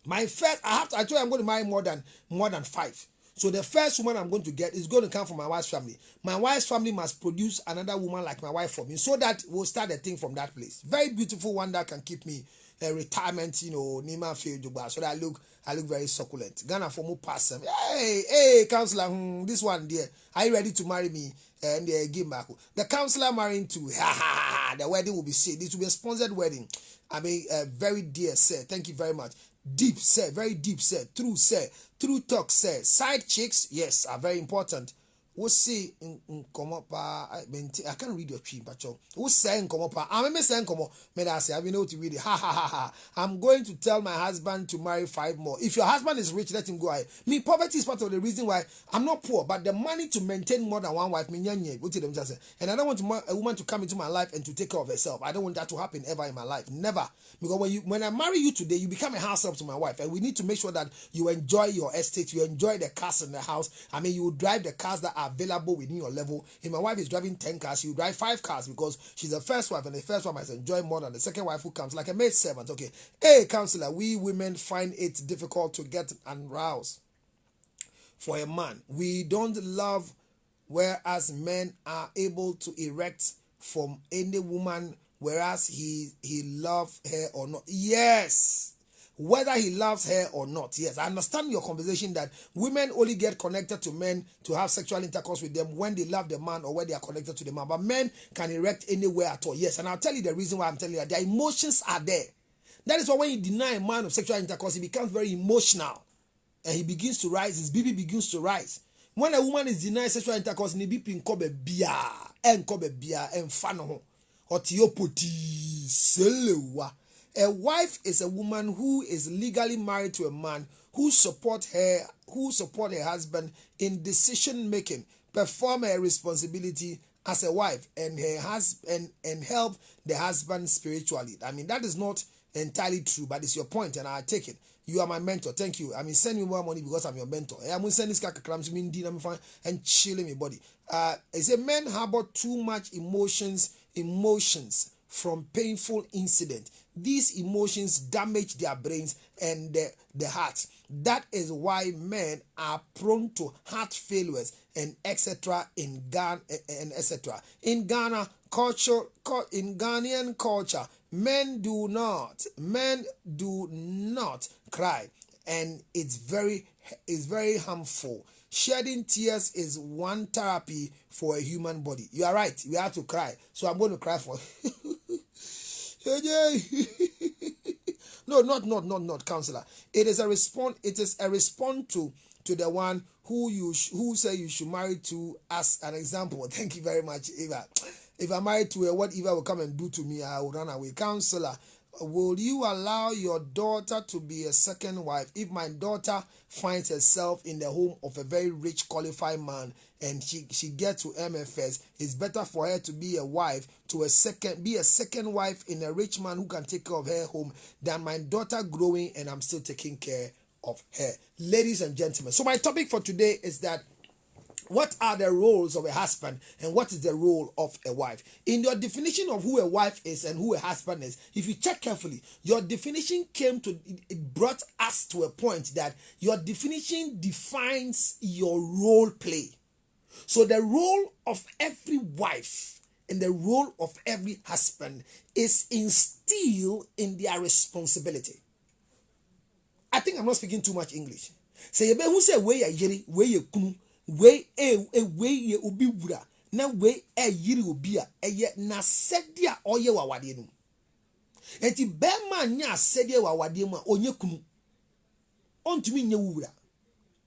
My first, I told you I'm going to marry more than 5. So the first woman I'm going to get is going to come from my wife's family. My wife's family must produce another woman like my wife for me, so that we'll start a thing from that place. Very beautiful one that can keep me retirement, Nima field, so that I look very succulent. Ghana for more person. Hey, counselor, this one there. Are you ready to marry me? And give back. The counselor marrying too. The wedding will be said. This will be a sponsored wedding. I mean, very dear sir. Thank you very much. Deep sir, very deep sir. True sir. True talk sir. Side chicks, yes, are very important. We'll see come up. I can't read your tree, but we'll say come up. I'm saying come up. I say I know to read it. I'm going to tell my husband to marry 5 more. If your husband is rich, let him go ahead. Me, poverty is part of the reason why I'm not poor, but the money to maintain more than one wife, and I don't want a woman to come into my life and to take care of herself. I don't want that to happen ever in my life. Never. Because when I marry you today, you become a house help to my wife, and we need to make sure that you enjoy your estate, you enjoy the cars in the house. I mean, you drive the cars that are available within your level. If my wife is driving 10 cars, you drive 5 cars because she's the first wife, and the first one must enjoy more than the second wife who comes like a maid servant. Okay, hey counselor, we women find it difficult to get aroused for a man. We don't love, whereas men are able to erect from any woman, whereas he love her or not. Yes, whether he loves her or not. Yes, I understand your conversation that women only get connected to men to have sexual intercourse with them when they love the man or when they are connected to the man. But men can erect anywhere at all. Yes, and I'll tell you the reason why I'm telling you that. Their emotions are there. That is why when you deny a man of sexual intercourse, he becomes very emotional. And he begins to rise, his BB begins to rise. When a woman is denied sexual intercourse, he be in kobe bia, and fano, or tiopoti, selewa. A wife is a woman who is legally married to a man who support her husband in decision making, perform her responsibility as a wife, and her husband and help the husband spiritually. I mean, that is not entirely true, but it's your point, and I take it. You are my mentor. Thank you. I mean, send me more money because I'm your mentor. I'm going to send this crams and chilling my body. It's a men harbor too much emotions from painful incident. These emotions damage their brains and the heart. That is why men are prone to heart failures and etc. in Ghana and etc. In Ghana culture, in Ghanaian culture, men do not cry, and it's very harmful. Shedding tears is one therapy for a human body. You are right. We have to cry. So I'm going to cry for No, not counselor. It is a response. It is a response to the one who say you should marry to, as an example. Thank you very much, Eva. If I'm married to her, what Eva will come and do to me, I will run away. Counselor, will you allow your daughter to be a second wife if my daughter finds herself in the home of a very rich, qualified man and she gets to MFS? It's better for her to be a wife to a second wife in a rich man who can take care of her home than my daughter growing and I'm still taking care of her. Ladies and gentlemen, so my topic for today is that what are the roles of a husband and what is the role of a wife? In your definition of who a wife is and who a husband is, if you check carefully, your definition it brought us to a point that your definition defines your role play. So the role of every wife and the role of every husband is instilled in their responsibility. I think I'm not speaking too much English. Say who say we ya yiri, we ya kunu, we ye obi wura, na we yiri obi a eye na sedia oye wawade no. Enti be ma nya sedia wawade mu a onye kunu. Ontumi nya wura.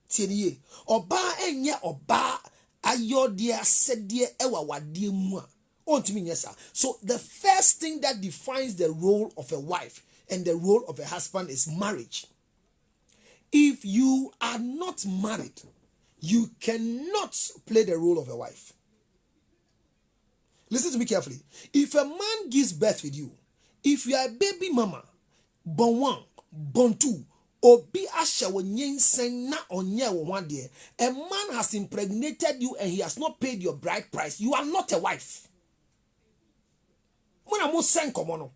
Tie niye. Oba enye oba ayode asedie wawade mu a ontumi nya sa. So the first thing that defines the role of a wife and the role of a husband is marriage. If you are not married, you cannot play the role of a wife. Listen to me carefully. If a man gives birth with you, if you are a baby mama, born one, born two, obi asha wonyensen na onye wo one day, a man has impregnated you and he has not paid your bride price, you are not a wife. When I'm saying come on,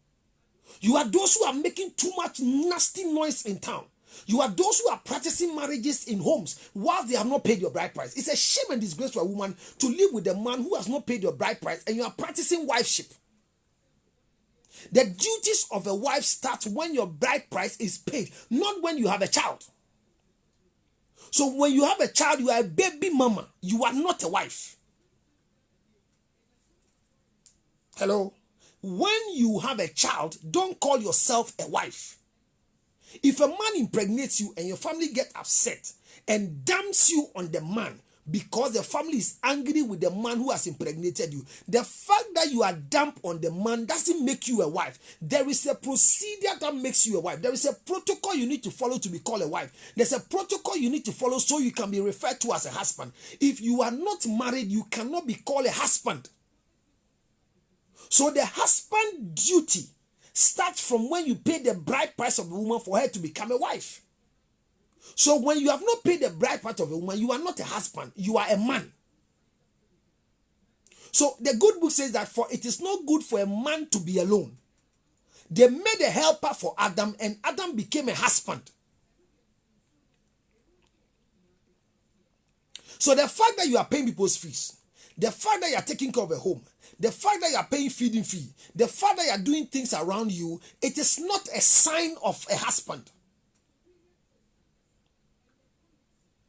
you are those who are making too much nasty noise in town. You are those who are practicing marriages in homes whilst they have not paid your bride price. It's a shame and disgrace for a woman to live with a man who has not paid your bride price and you are practicing wifeship. The duties of a wife start when your bride price is paid, not when you have a child. So when you have a child, you are a baby mama. You are not a wife. Hello? When you have a child, don't call yourself a wife. If a man impregnates you and your family get upset and dumps you on the man because the family is angry with the man who has impregnated you, the fact that you are dumped on the man doesn't make you a wife. There is a procedure that makes you a wife. There is a protocol you need to follow to be called a wife. There's a protocol you need to follow so you can be referred to as a husband. If you are not married, you cannot be called a husband. So the husband duty starts from when you pay the bride price of a woman for her to become a wife. So when you have not paid the bride price of a woman, you are not a husband, you are a man. So the good book says that for it is not good for a man to be alone. They made a helper for Adam and Adam became a husband. So the fact that you are paying people's fees, the fact that you are taking care of a home, the fact that you are paying feeding fee, the fact that you are doing things around you, it is not a sign of a husband.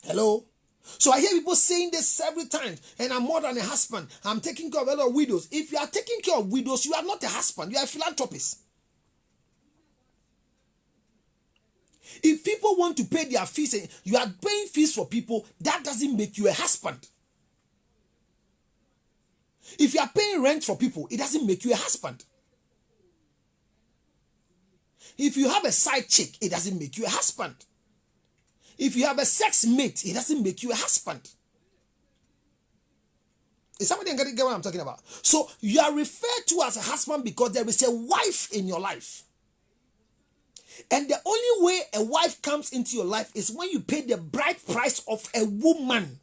Hello? So I hear people saying this several times, and I'm more than a husband. I'm taking care of a lot of widows. If you are taking care of widows, you are not a husband. You are a philanthropist. If people want to pay their fees and you are paying fees for people, that doesn't make you a husband. If you are paying rent for people, it doesn't make you a husband. If you have a side chick, it doesn't make you a husband. If you have a sex mate, it doesn't make you a husband. Is somebody getting what I'm talking about? So you are referred to as a husband because there is a wife in your life. And the only way a wife comes into your life is when you pay the bride price of a woman.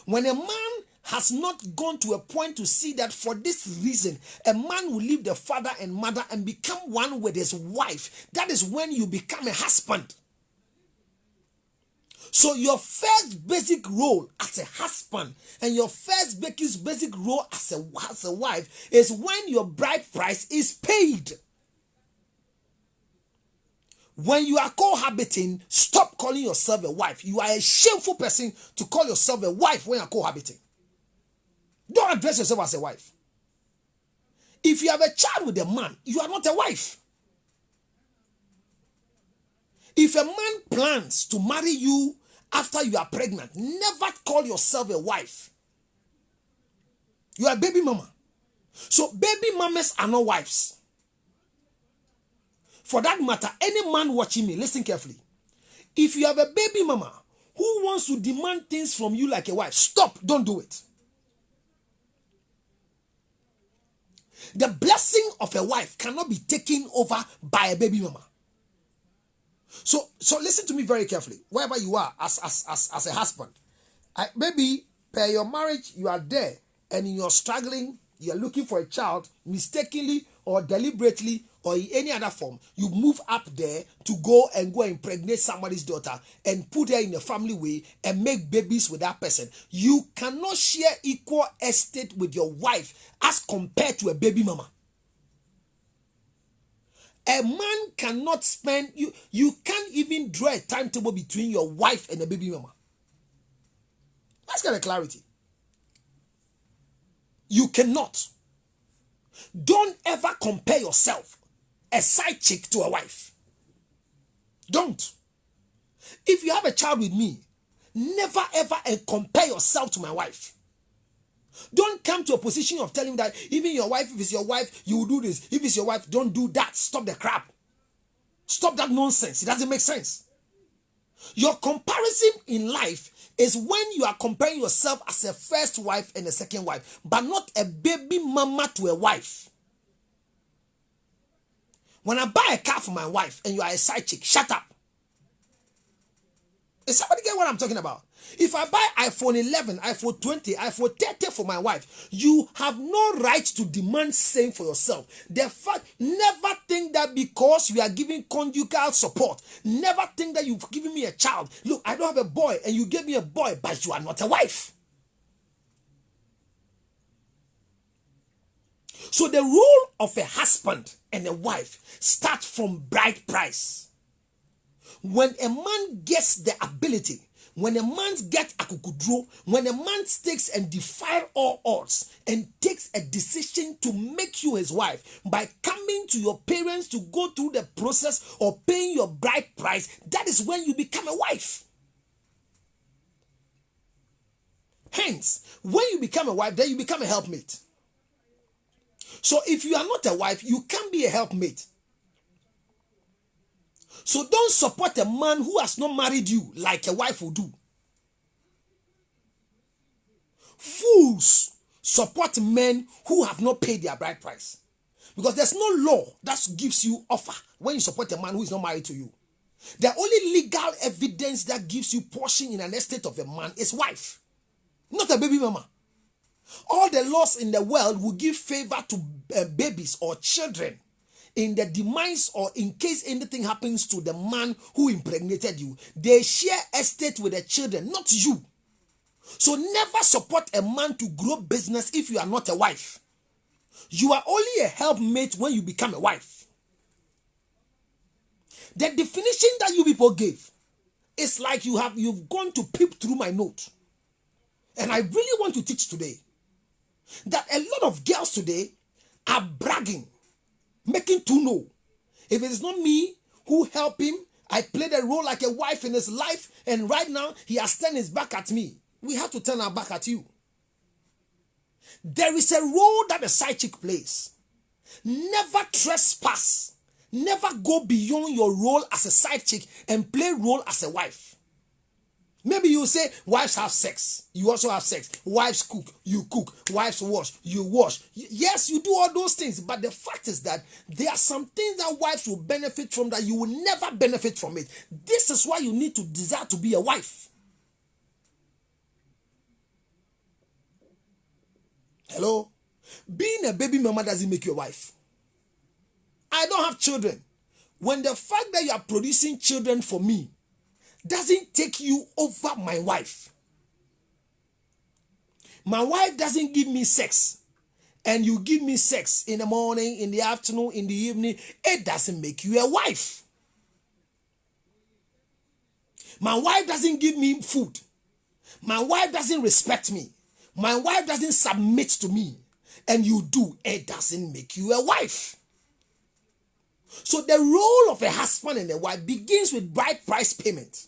When a man has not gone to a point to see that for this reason, a man will leave the father and mother and become one with his wife, that is when you become a husband. So your first basic role as a husband and your first basic role as a wife is when your bride price is paid. When you are cohabiting, stop calling yourself a wife. You are a shameful person to call yourself a wife when you are cohabiting. Don't address yourself as a wife. If you have a child with a man, you are not a wife. If a man plans to marry you after you are pregnant, never call yourself a wife. You are a baby mama. So baby mamas are not wives. For that matter, any man watching me, listen carefully. If you have a baby mama who wants to demand things from you like a wife, stop, don't do it. The blessing of a wife cannot be taken over by a baby mama. So listen to me very carefully. Wherever you are as a husband, maybe per your marriage, you are there and you're struggling, you're looking for a child, mistakenly or deliberately or in any other form, you move up there to go and impregnate somebody's daughter and put her in a family way and make babies with that person. You cannot share equal estate with your wife as compared to a baby mama. A man cannot spend, you can't even draw a timetable between your wife and a baby mama. Let's get a clarity. You cannot. Don't ever compare yourself, a side chick, to a wife. Don't. If you have a child with me, never ever compare yourself to my wife. Don't come to a position of telling me that even your wife, if it's your wife, you will do this. If it's your wife, don't do that. Stop the crap. Stop that nonsense. It doesn't make sense. Your comparison in life is when you are comparing yourself as a first wife and a second wife, but not a baby mama to a wife. When I buy a car for my wife and you are a side chick, shut up. Is somebody get what I'm talking about? If I buy iPhone 11, iPhone 20, iPhone 30 for my wife, you have no right to demand same for yourself. The fact, never think that because you are giving conjugal support, never think that you've given me a child. Look, I don't have a boy and you gave me a boy, but you are not a wife. So the role of a husband and a wife starts from bride price. When a man gets the ability, when a man gets akukudro, when a man takes and defies all odds and takes a decision to make you his wife by coming to your parents to go through the process of paying your bride price, that is when you become a wife. Hence, when you become a wife, then you become a helpmate. So if you are not a wife, you can't be a helpmate. So don't support a man who has not married you like a wife will do. Fools support men who have not paid their bride price. Because there's no law that gives you offer when you support a man who is not married to you. The only legal evidence that gives you portion in an estate of a man is wife, not a baby mama. All the laws in the world will give favor to babies or children in the demise or in case anything happens to the man who impregnated you. They share estate with the children, not you. So never support a man to grow business if you are not a wife. You are only a helpmate when you become a wife. The definition that you people gave it's like you've gone to peep through my note. And I really want to teach today that a lot of girls today are bragging, making to know. If it is not me who helped him, I played a role like a wife in his life, and right now he has turned his back at me. We have to turn our back at you. There is a role that a side chick plays. Never trespass. Never go beyond your role as a side chick and play role as a wife. Maybe you say wives have sex. You also have sex. Wives cook. You cook. Wives wash. You wash. Yes, you do all those things. But the fact is that there are some things that wives will benefit from that you will never benefit from it. This is why you need to desire to be a wife. Hello? Being a baby mama doesn't make you a wife. I don't have children. When the fact that you are producing children for me doesn't take you over my wife. My wife doesn't give me sex, and you give me sex in the morning, in the afternoon, in the evening. It doesn't make you a wife. My wife doesn't give me food. My wife doesn't respect me. My wife doesn't submit to me, and you do. It doesn't make you a wife. So the role of a husband and a wife begins with bride price payment.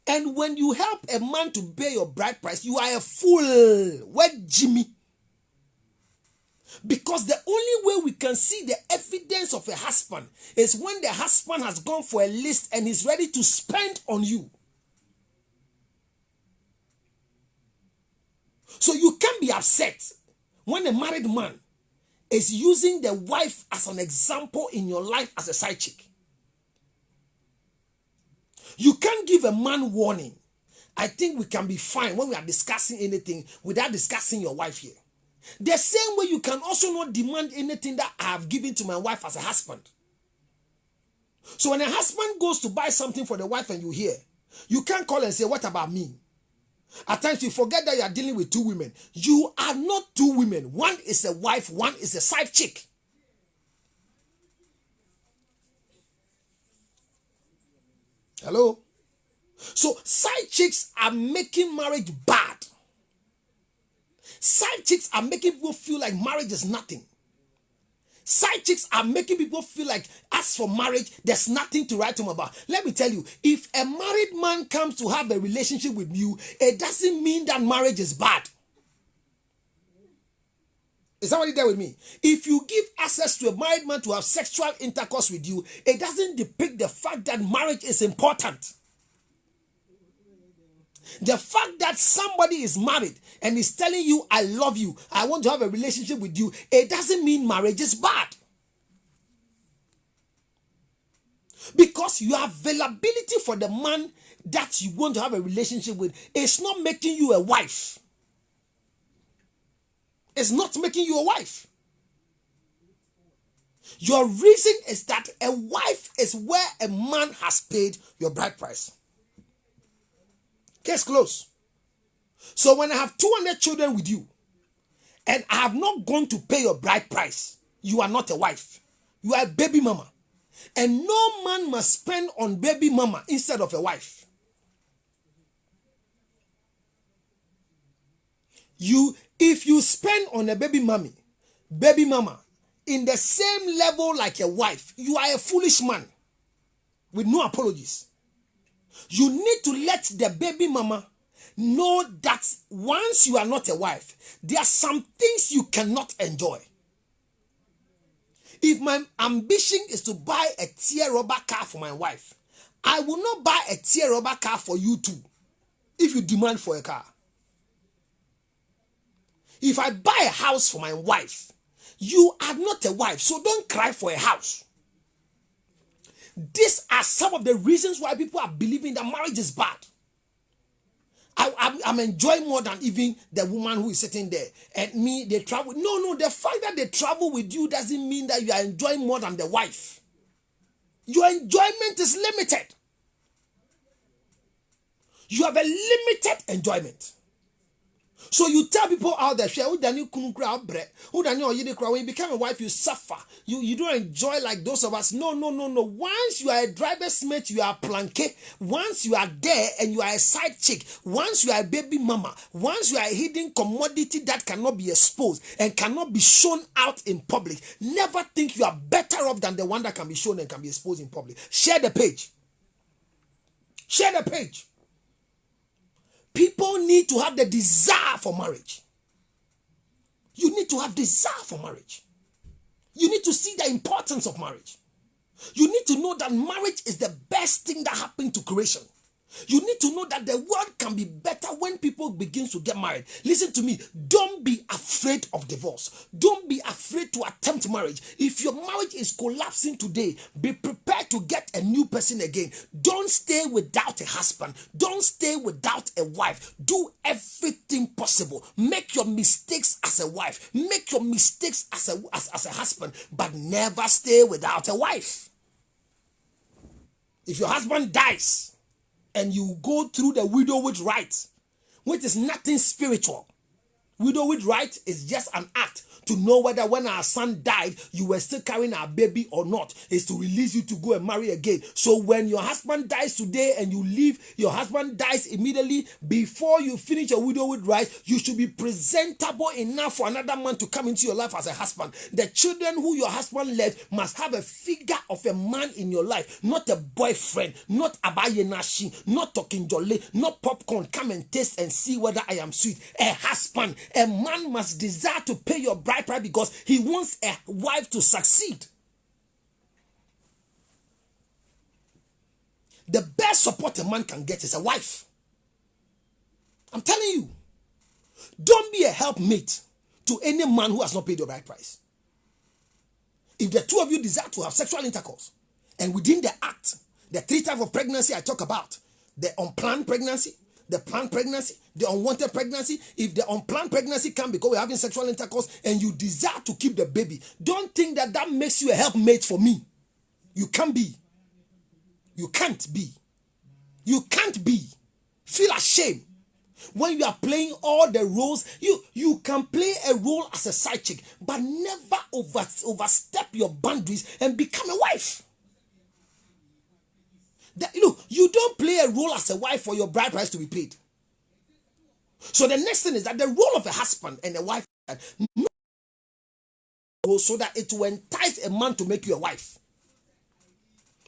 And when you help a man to pay your bride price, you are a fool. What, Jimmy? Because the only way we can see the evidence of a husband is when the husband has gone for a list and is ready to spend on you. So you can't be upset when a married man is using the wife as an example in your life as a side chick. You can't give a man warning. I think we can be fine when we are discussing anything without discussing your wife here. The same way you can also not demand anything that I have given to my wife as a husband. So when a husband goes to buy something for the wife and you hear, you can't call and say, what about me? At times you forget that you are dealing with two women. You are not two women. One is a wife, one is a side chick. Hello? So side chicks are making marriage bad. Side chicks are making people feel like marriage is nothing. Side chicks are making people feel like, as for marriage, there's nothing to write home about. Let me tell you, if a married man comes to have a relationship with you, it doesn't mean that marriage is bad. Is somebody there with me? If you give access to a married man to have sexual intercourse with you, it doesn't depict the fact that marriage is important. The fact that somebody is married and is telling you, I love you, I want to have a relationship with you, it doesn't mean marriage is bad. Because your availability for the man that you want to have a relationship with is not making you a wife. It's not making you a wife. Your reason is that a wife is where a man has paid your bride price. Case closed. So when I have 200 children with you and I have not gone to pay your bride price, you are not a wife. You are a baby mama. And no man must spend on baby mama instead of a wife. If you spend on a baby mama, in the same level like a wife, you are a foolish man with no apologies. You need to let the baby mama know that once you are not a wife, there are some things you cannot enjoy. If my ambition is to buy a tear rubber car for my wife, I will not buy a tear rubber car for you too if you demand for a car. If I buy a house for my wife, you are not a wife, so don't cry for a house. These are some of the reasons why people are believing that marriage is bad. I'm enjoying more than even the woman who is sitting there. And me, they travel. No, the fact that they travel with you doesn't mean that you are enjoying more than the wife. Your enjoyment is limited. You have a limited enjoyment. So you tell people out there, when you become a wife, you suffer. You don't enjoy like those of us. No. Once you are a driver's mate, you are planqué. Once you are there and you are a side chick. Once you are a baby mama. Once you are a hidden commodity that cannot be exposed and cannot be shown out in public. Never think you are better off than the one that can be shown and can be exposed in public. Share the page. Share the page. People need to have the desire for marriage. You need to have desire for marriage. You need to see the importance of marriage. You need to know that marriage is the best thing that happened to creation. You need to know that the world can be better when people begin to get married. Listen to me. Don't be afraid of divorce. Don't be afraid to attempt marriage. If your marriage is collapsing today, be prepared to get a new person again. Don't stay without a husband. Don't stay without a wife. Do everything possible. Make your mistakes as a wife. Make your mistakes as a husband, but never stay without a wife. If your husband dies, and you go through the widowhood rite, which is nothing spiritual. Widowhood rite is just an act to know whether when our son died, you were still carrying our baby or not. It's to release you to go and marry again. So when your husband dies today and you leave, your husband dies immediately. Before you finish your widowhood rite, you should be presentable enough for another man to come into your life as a husband. The children who your husband left must have a figure of a man in your life, not a boyfriend, not abaye nashi, not talking jolly, not popcorn. Come and taste and see whether I am sweet. A husband, a man must desire to pay your bride price because he wants a wife to succeed. The best support a man can get is a wife. I'm telling you. Don't be a helpmate to any man who has not paid your bride price. If the two of you desire to have sexual intercourse, and within the act, the 3 types of pregnancy I talk about, the unplanned pregnancy, the planned pregnancy, the unwanted pregnancy. If the unplanned pregnancy come because we're having sexual intercourse and you desire to keep the baby, don't think that that makes you a helpmate for me. You can't be. You can't be. You can't be. Feel ashamed. When you are playing all the roles, you can play a role as a side chick, but never overstep your boundaries and become a wife. Look, you don't play a role as a wife for your bride price to be paid. So the next thing is that the role of a husband and a wife, so that it will entice a man to make you a wife.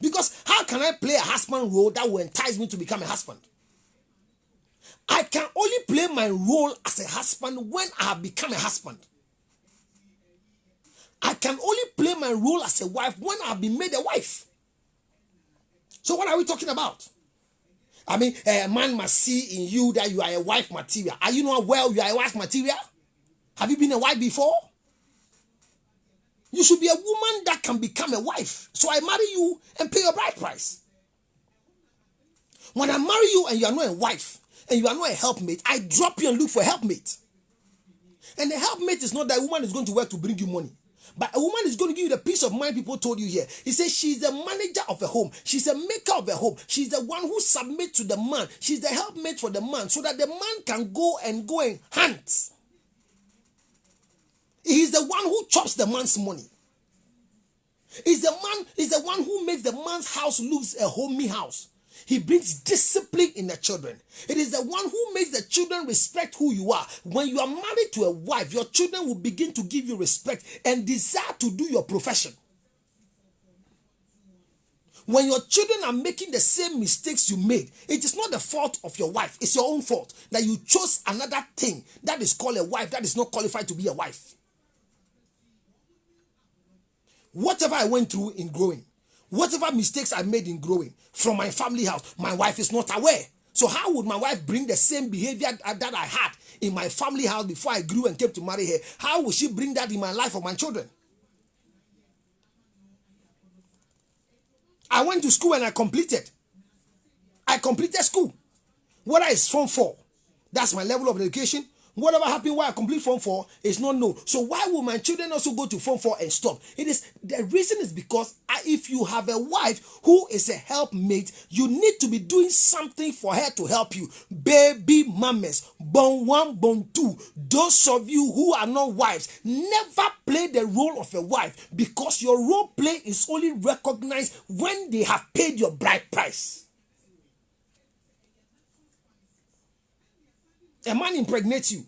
Because how can I play a husband role that will entice me to become a husband? I can only play my role as a husband when I have become a husband. I can only play my role as a wife when I have been made a wife. So what are we talking about? I mean, a man must see in you that you are a wife material. Are you not well? You are a wife material? Have you been a wife before? You should be a woman that can become a wife. So I marry you and pay your bride price. When I marry you and you are not a wife and you are not a helpmate, I drop you and look for a helpmate. And the helpmate is not that a woman is going to work to bring you money. But a woman is going to give you the peace of mind people told you here. He says she's the manager of a home. She's a maker of a home. She's the one who submits to the man. She's the helpmate for the man so that the man can go and hunt. He's the one who chops the man's money. He's the one who makes the man's house look a homey house. He brings discipline in the children. It is the one who makes the children respect who you are. When you are married to a wife, your children will begin to give you respect and desire to do your profession. When your children are making the same mistakes you made, it is not the fault of your wife. It's your own fault that you chose another thing that is called a wife that is not qualified to be a wife. Whatever I went through in growing, whatever mistakes I made in growing from my family house, my wife is not aware. So how would my wife bring the same behavior that I had in my family house before I grew and came to marry her? How would she bring that in my life or my children? I went to school and I completed. I completed school. Whether it's Form 4, that's my level of education, Whatever happened while I complete Form 4 is not no. So why will my children also go to Form 4 and stop? The reason is because if you have a wife who is a helpmate, you need to be doing something for her to help you. Baby mamas, born 1, born 2, those of you who are not wives, never play the role of a wife, because your role play is only recognized when they have paid your bride price. A man impregnates you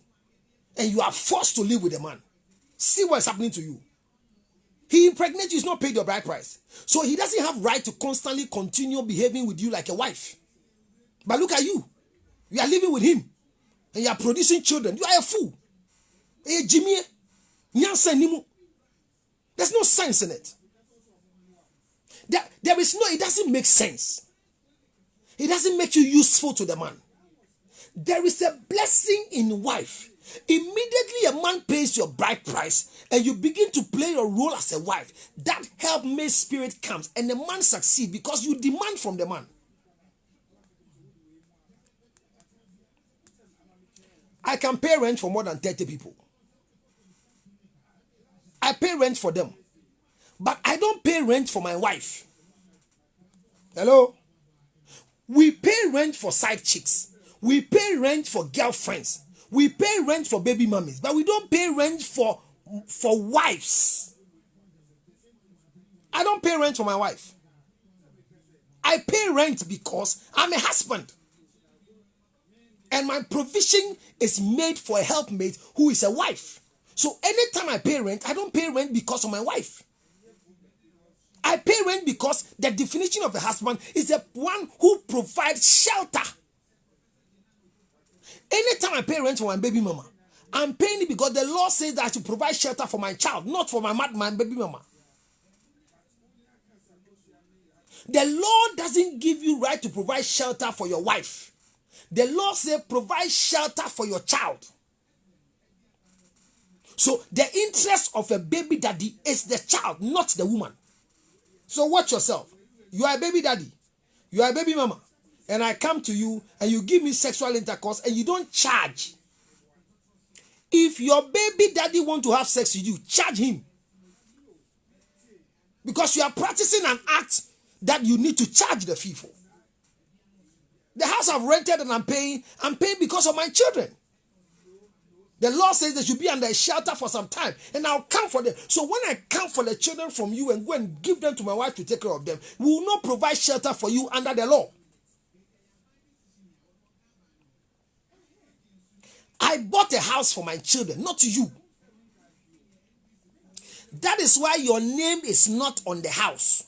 and you are forced to live with a man. See what's happening to you. He impregnates you, he's not paid your bride price. So he doesn't have right to constantly continue behaving with you like a wife. But look at you. You are living with him and you are producing children. You are a fool. Jimmy, there's no sense in it. It doesn't make sense. It doesn't make you useful to the man. There is a blessing in wife. Immediately a man pays your bride price and you begin to play your role as a wife, that helpmate spirit comes and the man succeeds because you demand from the man. I can pay rent for more than 30 people. I pay rent for them. But I don't pay rent for my wife. Hello? We pay rent for side chicks. We pay rent for girlfriends. We pay rent for baby mummies. But we don't pay rent for wives. I don't pay rent for my wife. I pay rent because I'm a husband. And my provision is made for a helpmate who is a wife. So anytime I pay rent, I don't pay rent because of my wife. I pay rent because the definition of a husband is the one who provides shelter. Anytime I pay rent for my baby mama, I'm paying it because the law says that I should provide shelter for my child, not for my baby mama. The law doesn't give you right to provide shelter for your wife. The law says provide shelter for your child. So the interest of a baby daddy is the child, not the woman. So watch yourself. You are a baby daddy. You are a baby mama. And I come to you and you give me sexual intercourse and you don't charge. If your baby daddy want to have sex with you, charge him. Because you are practicing an act that you need to charge the fee for. The house I've rented and I'm paying because of my children. The law says they should be under a shelter for some time. And I'll come for them. So when I come for the children from you and go and give them to my wife to take care of them, we will not provide shelter for you under the law. I bought a house for my children, not you. That is why your name is not on the house.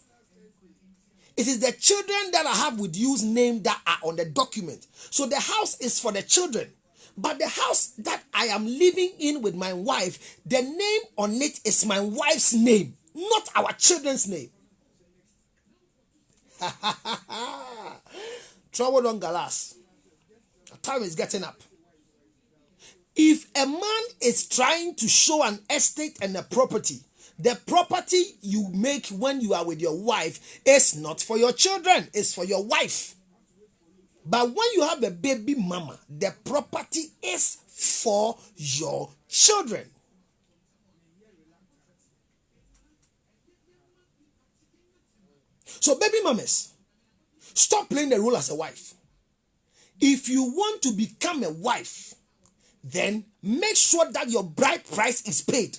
It is the children that I have with you's name that are on the document. So the house is for the children. But the house that I am living in with my wife, the name on it is my wife's name, not our children's name. Trouble don't last. Time is getting up. If a man is trying to show an estate and a property, the property you make when you are with your wife is not for your children, it's for your wife. But when you have a baby mama, the property is for your children. So baby mamas, stop playing the role as a wife. If you want to become a wife, then make sure that your bride price is paid.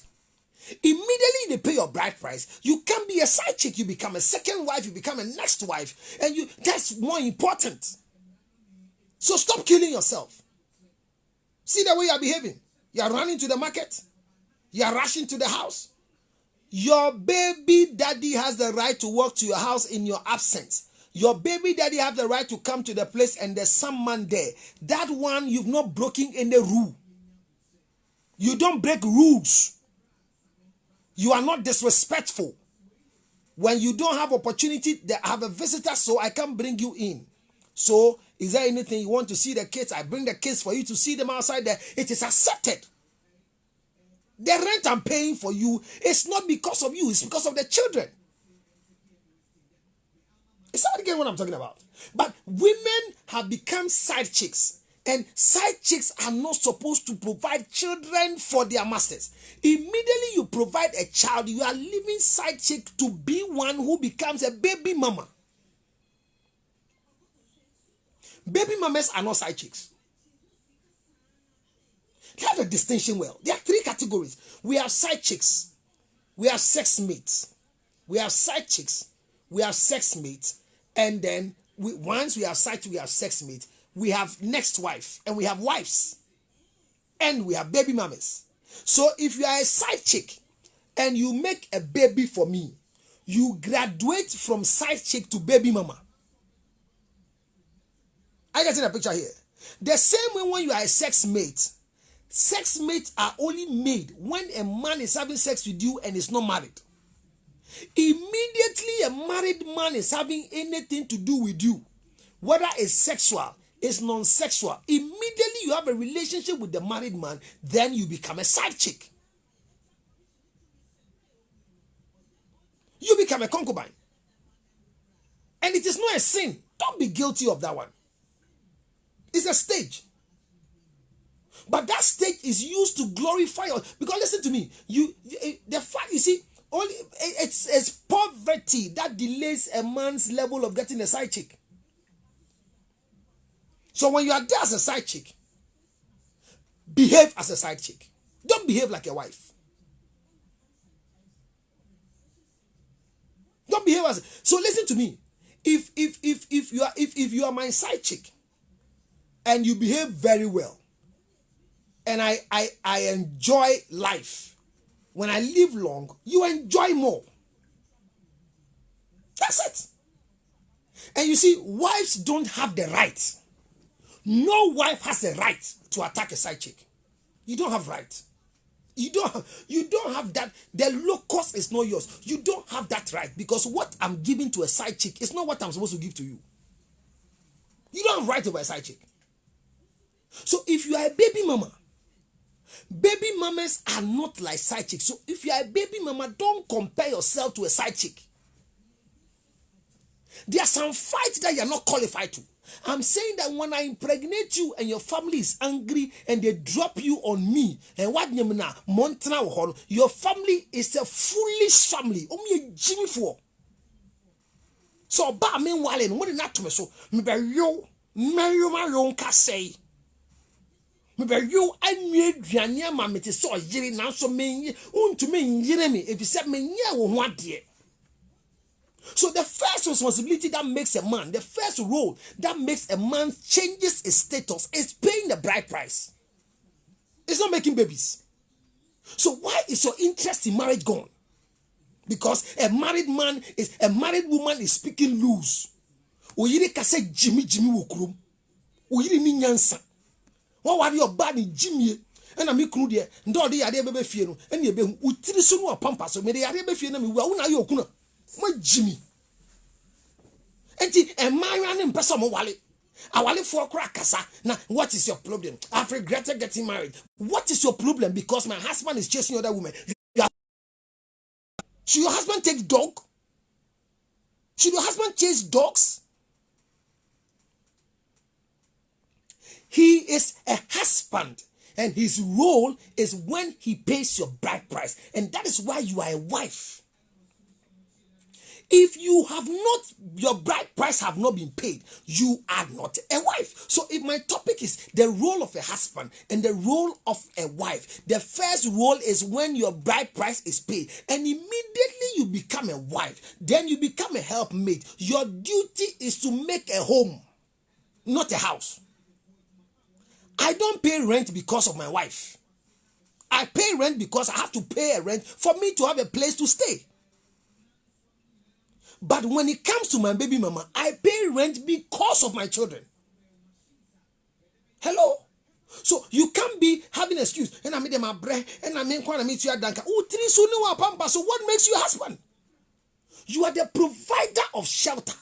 Immediately they pay your bride price, you can be a side chick, you become a second wife, you become a next wife, and that's more important. So stop killing yourself. See the way you are behaving. You are running to the market. You are rushing to the house. Your baby daddy has the right to walk to your house in your absence. Your baby daddy has the right to come to the place and there's some man there. That one, you've not broken any rule. You don't break rules. You are not disrespectful. When you don't have opportunity, they have a visitor, so I can bring you in. So, is there anything you want to see the kids? I bring the kids for you to see them outside there. It is accepted. The rent I'm paying for you is not because of you. It's because of the children. Is that again what I'm talking about? But women have become side chicks. And side chicks are not supposed to provide children for their masters. Immediately you provide a child, you are leaving side chick to be one who becomes a baby mama. Baby mamas are not side chicks. They have a distinction well. There are three categories. We have side chicks. We have sex mates. We have side chicks. We have sex mates. And then once we have side chicks, we have sex mates. We have next wife. And we have wives. And we have baby mamas. So if you are a side chick and you make a baby for me, you graduate from side chick to baby mama. I get in a picture here. The same way when you are a sex mates are only made when a man is having sex with you and is not married. Immediately a married man is having anything to do with you, whether it's sexual, it's non-sexual, immediately you have a relationship with the married man, then you become a side chick. You become a concubine. And it is not a sin. Don't be guilty of that one. It's a stage. But that stage is used to glorify us. Because listen to me, the fact, you see, only it's poverty that delays a man's level of getting a side chick. So when you are there as a side chick, behave as a side chick. Don't behave like a wife. Don't behave as. So listen to me. If you are my side chick and you behave very well, and I enjoy life. When I live long, you enjoy more. That's it. And you see, wives don't have the right. No wife has the right to attack a side chick. You don't have right. You don't have that. The low cost is not yours. You don't have that right, because what I'm giving to a side chick is not what I'm supposed to give to you. You don't have right over a side chick. So if you are a baby mama, baby mamas are not like side chicks. So if you are a baby mama, don't compare yourself to a side chick. There are some fights that you are not qualified to. I'm saying that when I impregnate you and your family is angry and they drop you on me, and what your family is a foolish family. Only Jimmy for. So ba me wale no not to me so me be yo my own say. Me be yo anwie aduane ma me te so yiri na so me untumi yire me if you say me nya wo ho ade. So the first responsibility that makes a man, the first role that makes a man changes his status is paying the bride price. It's not making babies. So why is your interest in marriage gone? Because a married woman is speaking loose. Oyiri ka say Jimmy wokrum. Oyiri ni nyansa. What were your bad in Jimmy? And I make crude there. Ndo de yade bebe fie no. And ye be utiri so no pampa so me de yade be fie na me wa una ye okuna. My Jimmy. Enti e man ne mpesa mo wale. Awale for kra kasa. Now what is your problem? I've regretted getting married. What is your problem? Because my husband is chasing other women. Should your husband take dog? Should your husband chase dogs? He is a husband, and his role is when he pays your bride price, and that is why you are a wife. If you have not, your bride price have not been paid, you are not a wife. So if my topic is the role of a husband and the role of a wife, the first role is when your bride price is paid, and immediately you become a wife, then you become a helpmate. Your duty is to make a home, not a house. I don't pay rent because of my wife. I pay rent because I have to pay a rent for me to have a place to stay. But when it comes to my baby mama, I pay rent because of my children. Hello? So you can't be having an excuse. And I made them a bread, and I mean, when I meet you at Danka. So what makes you a husband? You are the provider of shelter.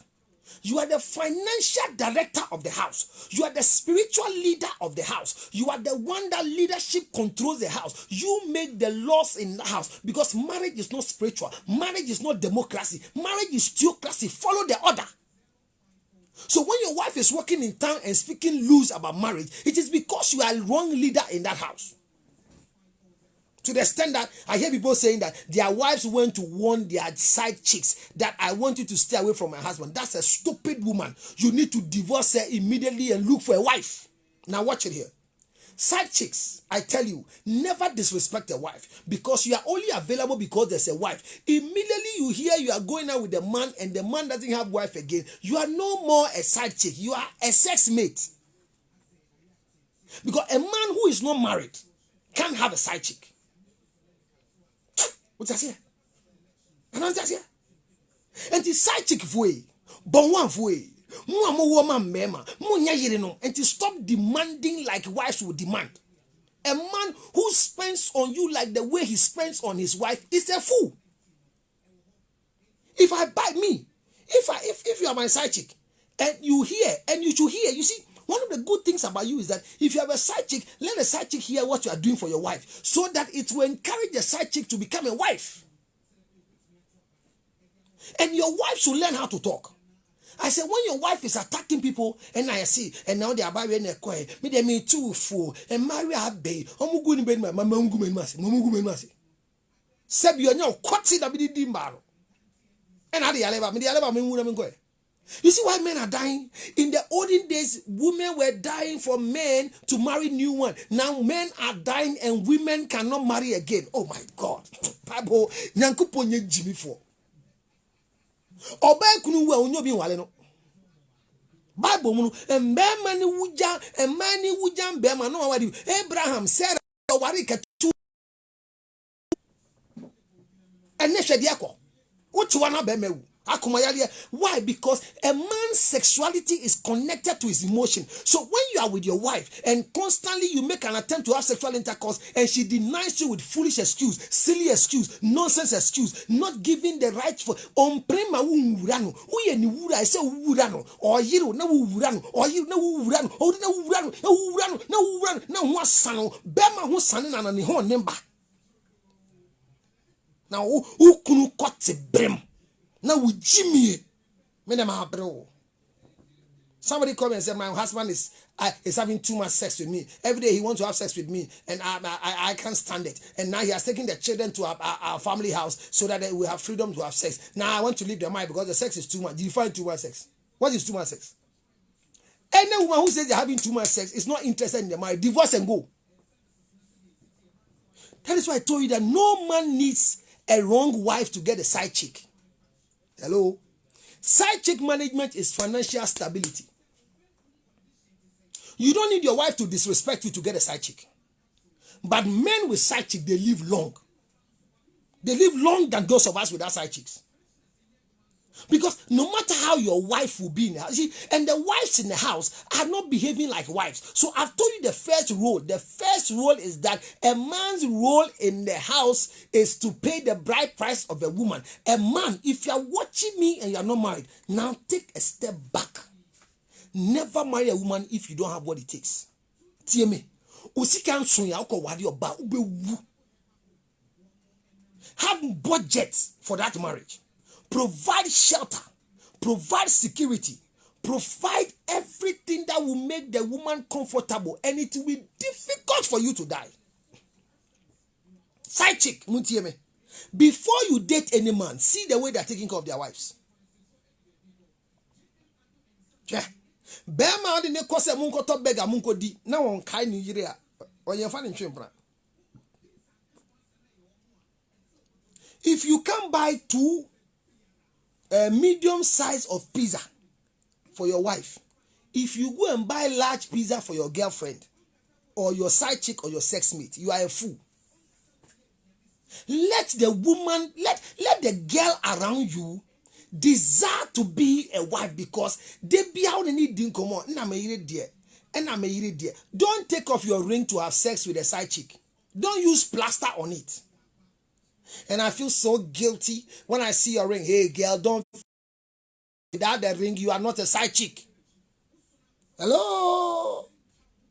You are the financial director of the house. You are the spiritual leader of the house. You are the one that leadership controls the house. You make the laws in the house, because marriage is not spiritual. Marriage is not democracy. Marriage is theocracy. Follow the order. So when your wife is walking in town and speaking loose about marriage, it is because you are a wrong leader in that house. To the extent that I hear people saying that their wives went to warn their side chicks that I want you to stay away from my husband. That's a stupid woman. You need to divorce her immediately and look for a wife. Now watch it here. Side chicks, I tell you, never disrespect a wife because you are only available because there's a wife. Immediately you hear you are going out with a man and the man doesn't have wife again, you are no more a side chick. You are a sex mate. Because a man who is not married can't have a side chick. What's that here? And I'm just here. And the side chick way, but one way. And to stop demanding like wives would demand. A man who spends on you like the way he spends on his wife is a fool. If I buy me, if you are my side chick and you hear and you should hear, you see, one of the good things about you is that if you have a side chick, let the side chick hear what you are doing for your wife so that it will encourage the side chick to become a wife. And your wife should learn how to talk. I said, when your wife is attacking people, and I see, and now they are buying a coin, me too fool, and marry a bay, Seb, you are now quatting a bit dimbaro. And I the You see why men are dying? In the olden days, women were dying for men to marry new one. Now men are dying and women cannot marry again. Oh my God. Bible, nyankupo nye Jimmy for. Oba kunu wa onyo bi wale no. Bible munu mbema ni wuja, emani wuja mbema no wadi. Abraham Sarah wari ketu. Ene hwede akọ. Uchi wana bemewu. Why? Because a man's sexuality is connected to his emotion. So when you are with your wife and constantly you make an attempt to have sexual intercourse and she denies you with foolish excuse, silly excuse, nonsense excuse, not giving the right for prema wurano, uye ni wura ese wurano, or yiru na wurano, or yiru na wurano, or na wurano, na wurano, na wurano, na wasano, bema hu sanin na ni ho nemba. Now who kunu kote brem. Now with Jimmy, somebody come and say my husband is having too much sex with me. Every day he wants to have sex with me, and I can't stand it. And now he has taken the children to our family house so that we have freedom to have sex. Now I want to leave the mind because the sex is too much. Define too much sex. What is too much sex? Any woman who says they're having too much sex is not interested in the marriage. Divorce and go. That is why I told you that no man needs a wrong wife to get a side chick. Hello? Side chick management is financial stability. You don't need your wife to disrespect you to get a side chick. But men with side chick, they live long. They live long than those of us without side chicks. Because no matter how your wife will be in the house, see, and the wives in the house are not behaving like wives. So I've told you the first role. The first role is that a man's role in the house is to pay the bride price of a woman. A man, if you are watching me and you are not married, now take a step back. Never marry a woman if you don't have what it takes. Tell me, have budget for that marriage. Provide shelter, provide security, provide everything that will make the woman comfortable, and it will be difficult for you to die. Side chick, before you date any man, see the way they're taking care of their wives. Yeah. If you can buy two a medium size of pizza for your wife, if you go and buy large pizza for your girlfriend or your side chick or your sex mate, you are a fool. Let the woman, let the girl around you desire to be a wife because they be how they need to come on. Don't take off your ring to have sex with a side chick. Don't use plaster on it. And I feel so guilty when I see your ring. Hey, girl, don't. Without the ring, you are not a side chick. Hello?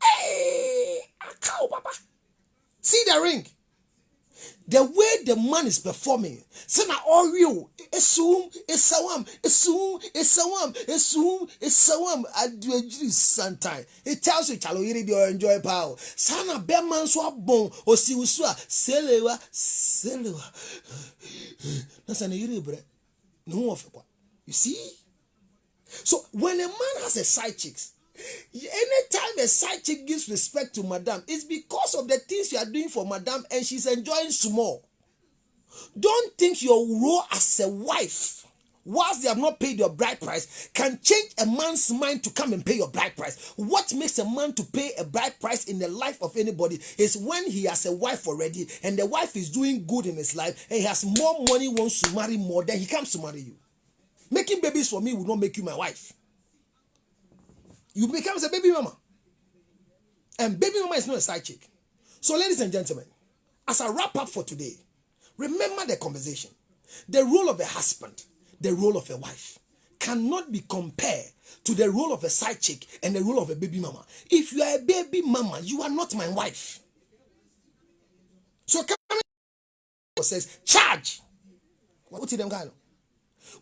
Hey, cow, papa. See the ring. The way the man is performing, say na all you, esum, esawam, esum, esawam, esum, esawam. I do a sometime. It tells you, chalo yiri di enjoy power. Sana be man so bon, osi usua, selewa, selewa. Nasa na yiri bre, no of kwa. You see? So when a man has a side chicks, anytime a side chick gives respect to madam, it's because of the things you are doing for madam and she's enjoying small. Don't think your role as a wife, whilst they have not paid your bride price, can change a man's mind to come and pay your bride price. What makes a man to pay a bride price in the life of anybody is when he has a wife already and the wife is doing good in his life and he has more money, wants to marry more, then he comes to marry you. Making babies for me will not make you my wife. You become a baby mama. And baby mama is not a side chick. So ladies and gentlemen, as I wrap up for today, remember the conversation. The role of a husband, the role of a wife cannot be compared to the role of a side chick and the role of a baby mama. If you are a baby mama, you are not my wife. So says, charge. What did them kind of?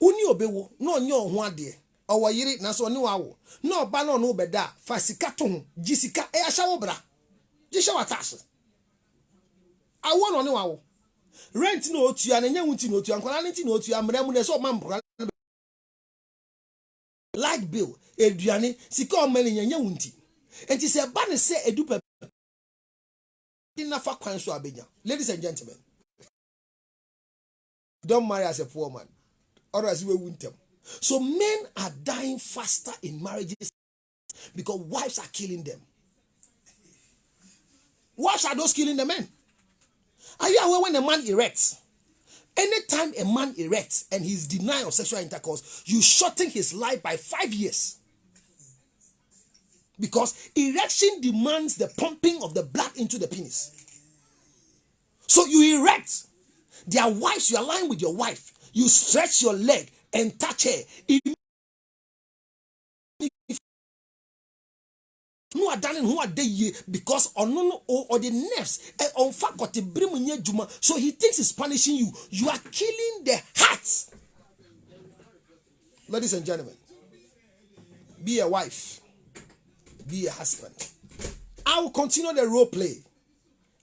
Uni obewo no nyo ho ade owo yiri na so ni wawo no ba no no beda fasika to ho jisika e ahya wo bra jisha watash awo no ni wawo rent no otua na nya nwuti no otua nkwala nti no otua mra mu na so mampo light bill eduane sika o mani nya nwuti enti se ba ne se edu pa na fa kwan so abenya. Ladies and gentlemen, don't marry as a poor man. Otherwise, we won't them. So men are dying faster in marriages because wives are killing them. Wives are those killing the men. Are you aware when a man erects? Anytime a man erects and he's denied of sexual intercourse, you shorten his life by 5 years. Because erection demands the pumping of the blood into the penis. So you erect. Their wives, you align with your wife. You stretch your leg and touch her. No are done who are they because on or the nerves on fact got the brim juma. So he thinks he's punishing you. You are killing the heart. Ladies and gentlemen, be a wife, be a husband. I will continue the role play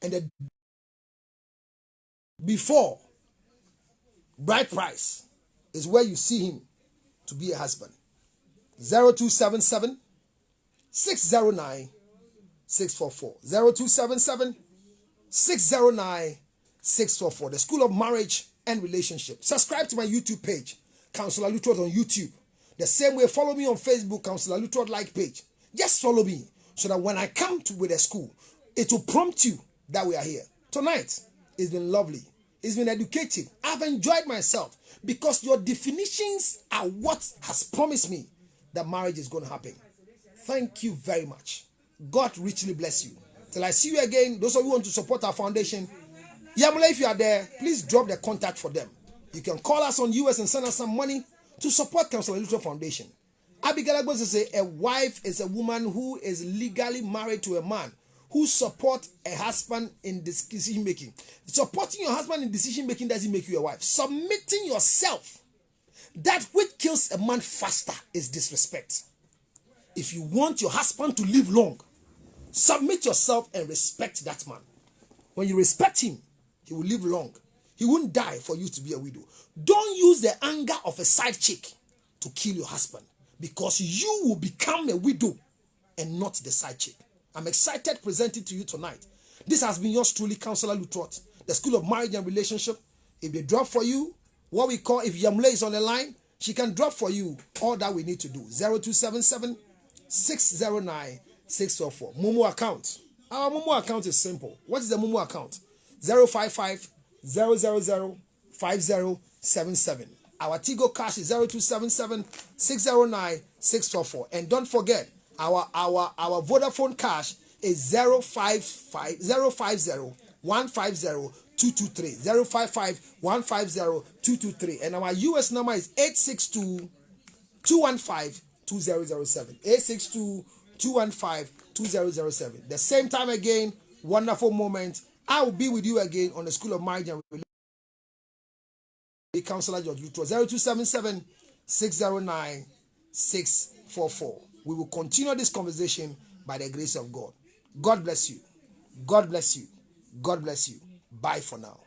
and the before bride price is where you see him to be a husband. 0277 609 644. 0277 609 644. The School of Marriage and Relationship. Subscribe to my YouTube page, Counselor Lutrod on YouTube. The same way, follow me on Facebook, Counselor Lutrod like page. Just follow me so that when I come to with a school, it will prompt you that we are here. Tonight, it's been lovely. It's been educative. I've enjoyed myself because your definitions are what has promised me that marriage is going to happen. Thank you very much. God richly bless you. Till I see you again, those of you who want to support our foundation, Yamule, if you are there, please drop the contact for them. You can call us on US and send us some money to support Counselor Lutrod Foundation. Abigail goes to say a wife is a woman who is legally married to a man who support a husband in decision making. Supporting your husband in decision making doesn't make you a wife. Submitting yourself, that which kills a man faster, is disrespect. If you want your husband to live long, submit yourself and respect that man. When you respect him, he will live long. He won't die for you to be a widow. Don't use the anger of a side chick to kill your husband, because you will become a widow and not the side chick. I'm excited to present it to you tonight. This has been yours truly, Counselor Lutrod, the School of Marriage and Relationship. If they drop for you, what we call, if Yamule is on the line, she can drop for you all that we need to do. 0277 609 644. Momo account. Our Momo account is simple. What is the Momo account? 055 000 5077. Our Tigo cash is 0277 609 644. And don't forget, our Vodafone cash is 050 150 223. 055 150 223. And our US number is 862 215 2007. 862 215 2007. The same time again, wonderful moment I will be with you again on the School of Marriage and Relationship. Counselor George Lutro, 0277 609 644. We will continue this conversation by the grace of God. God bless you. God bless you. God bless you. Bye for now.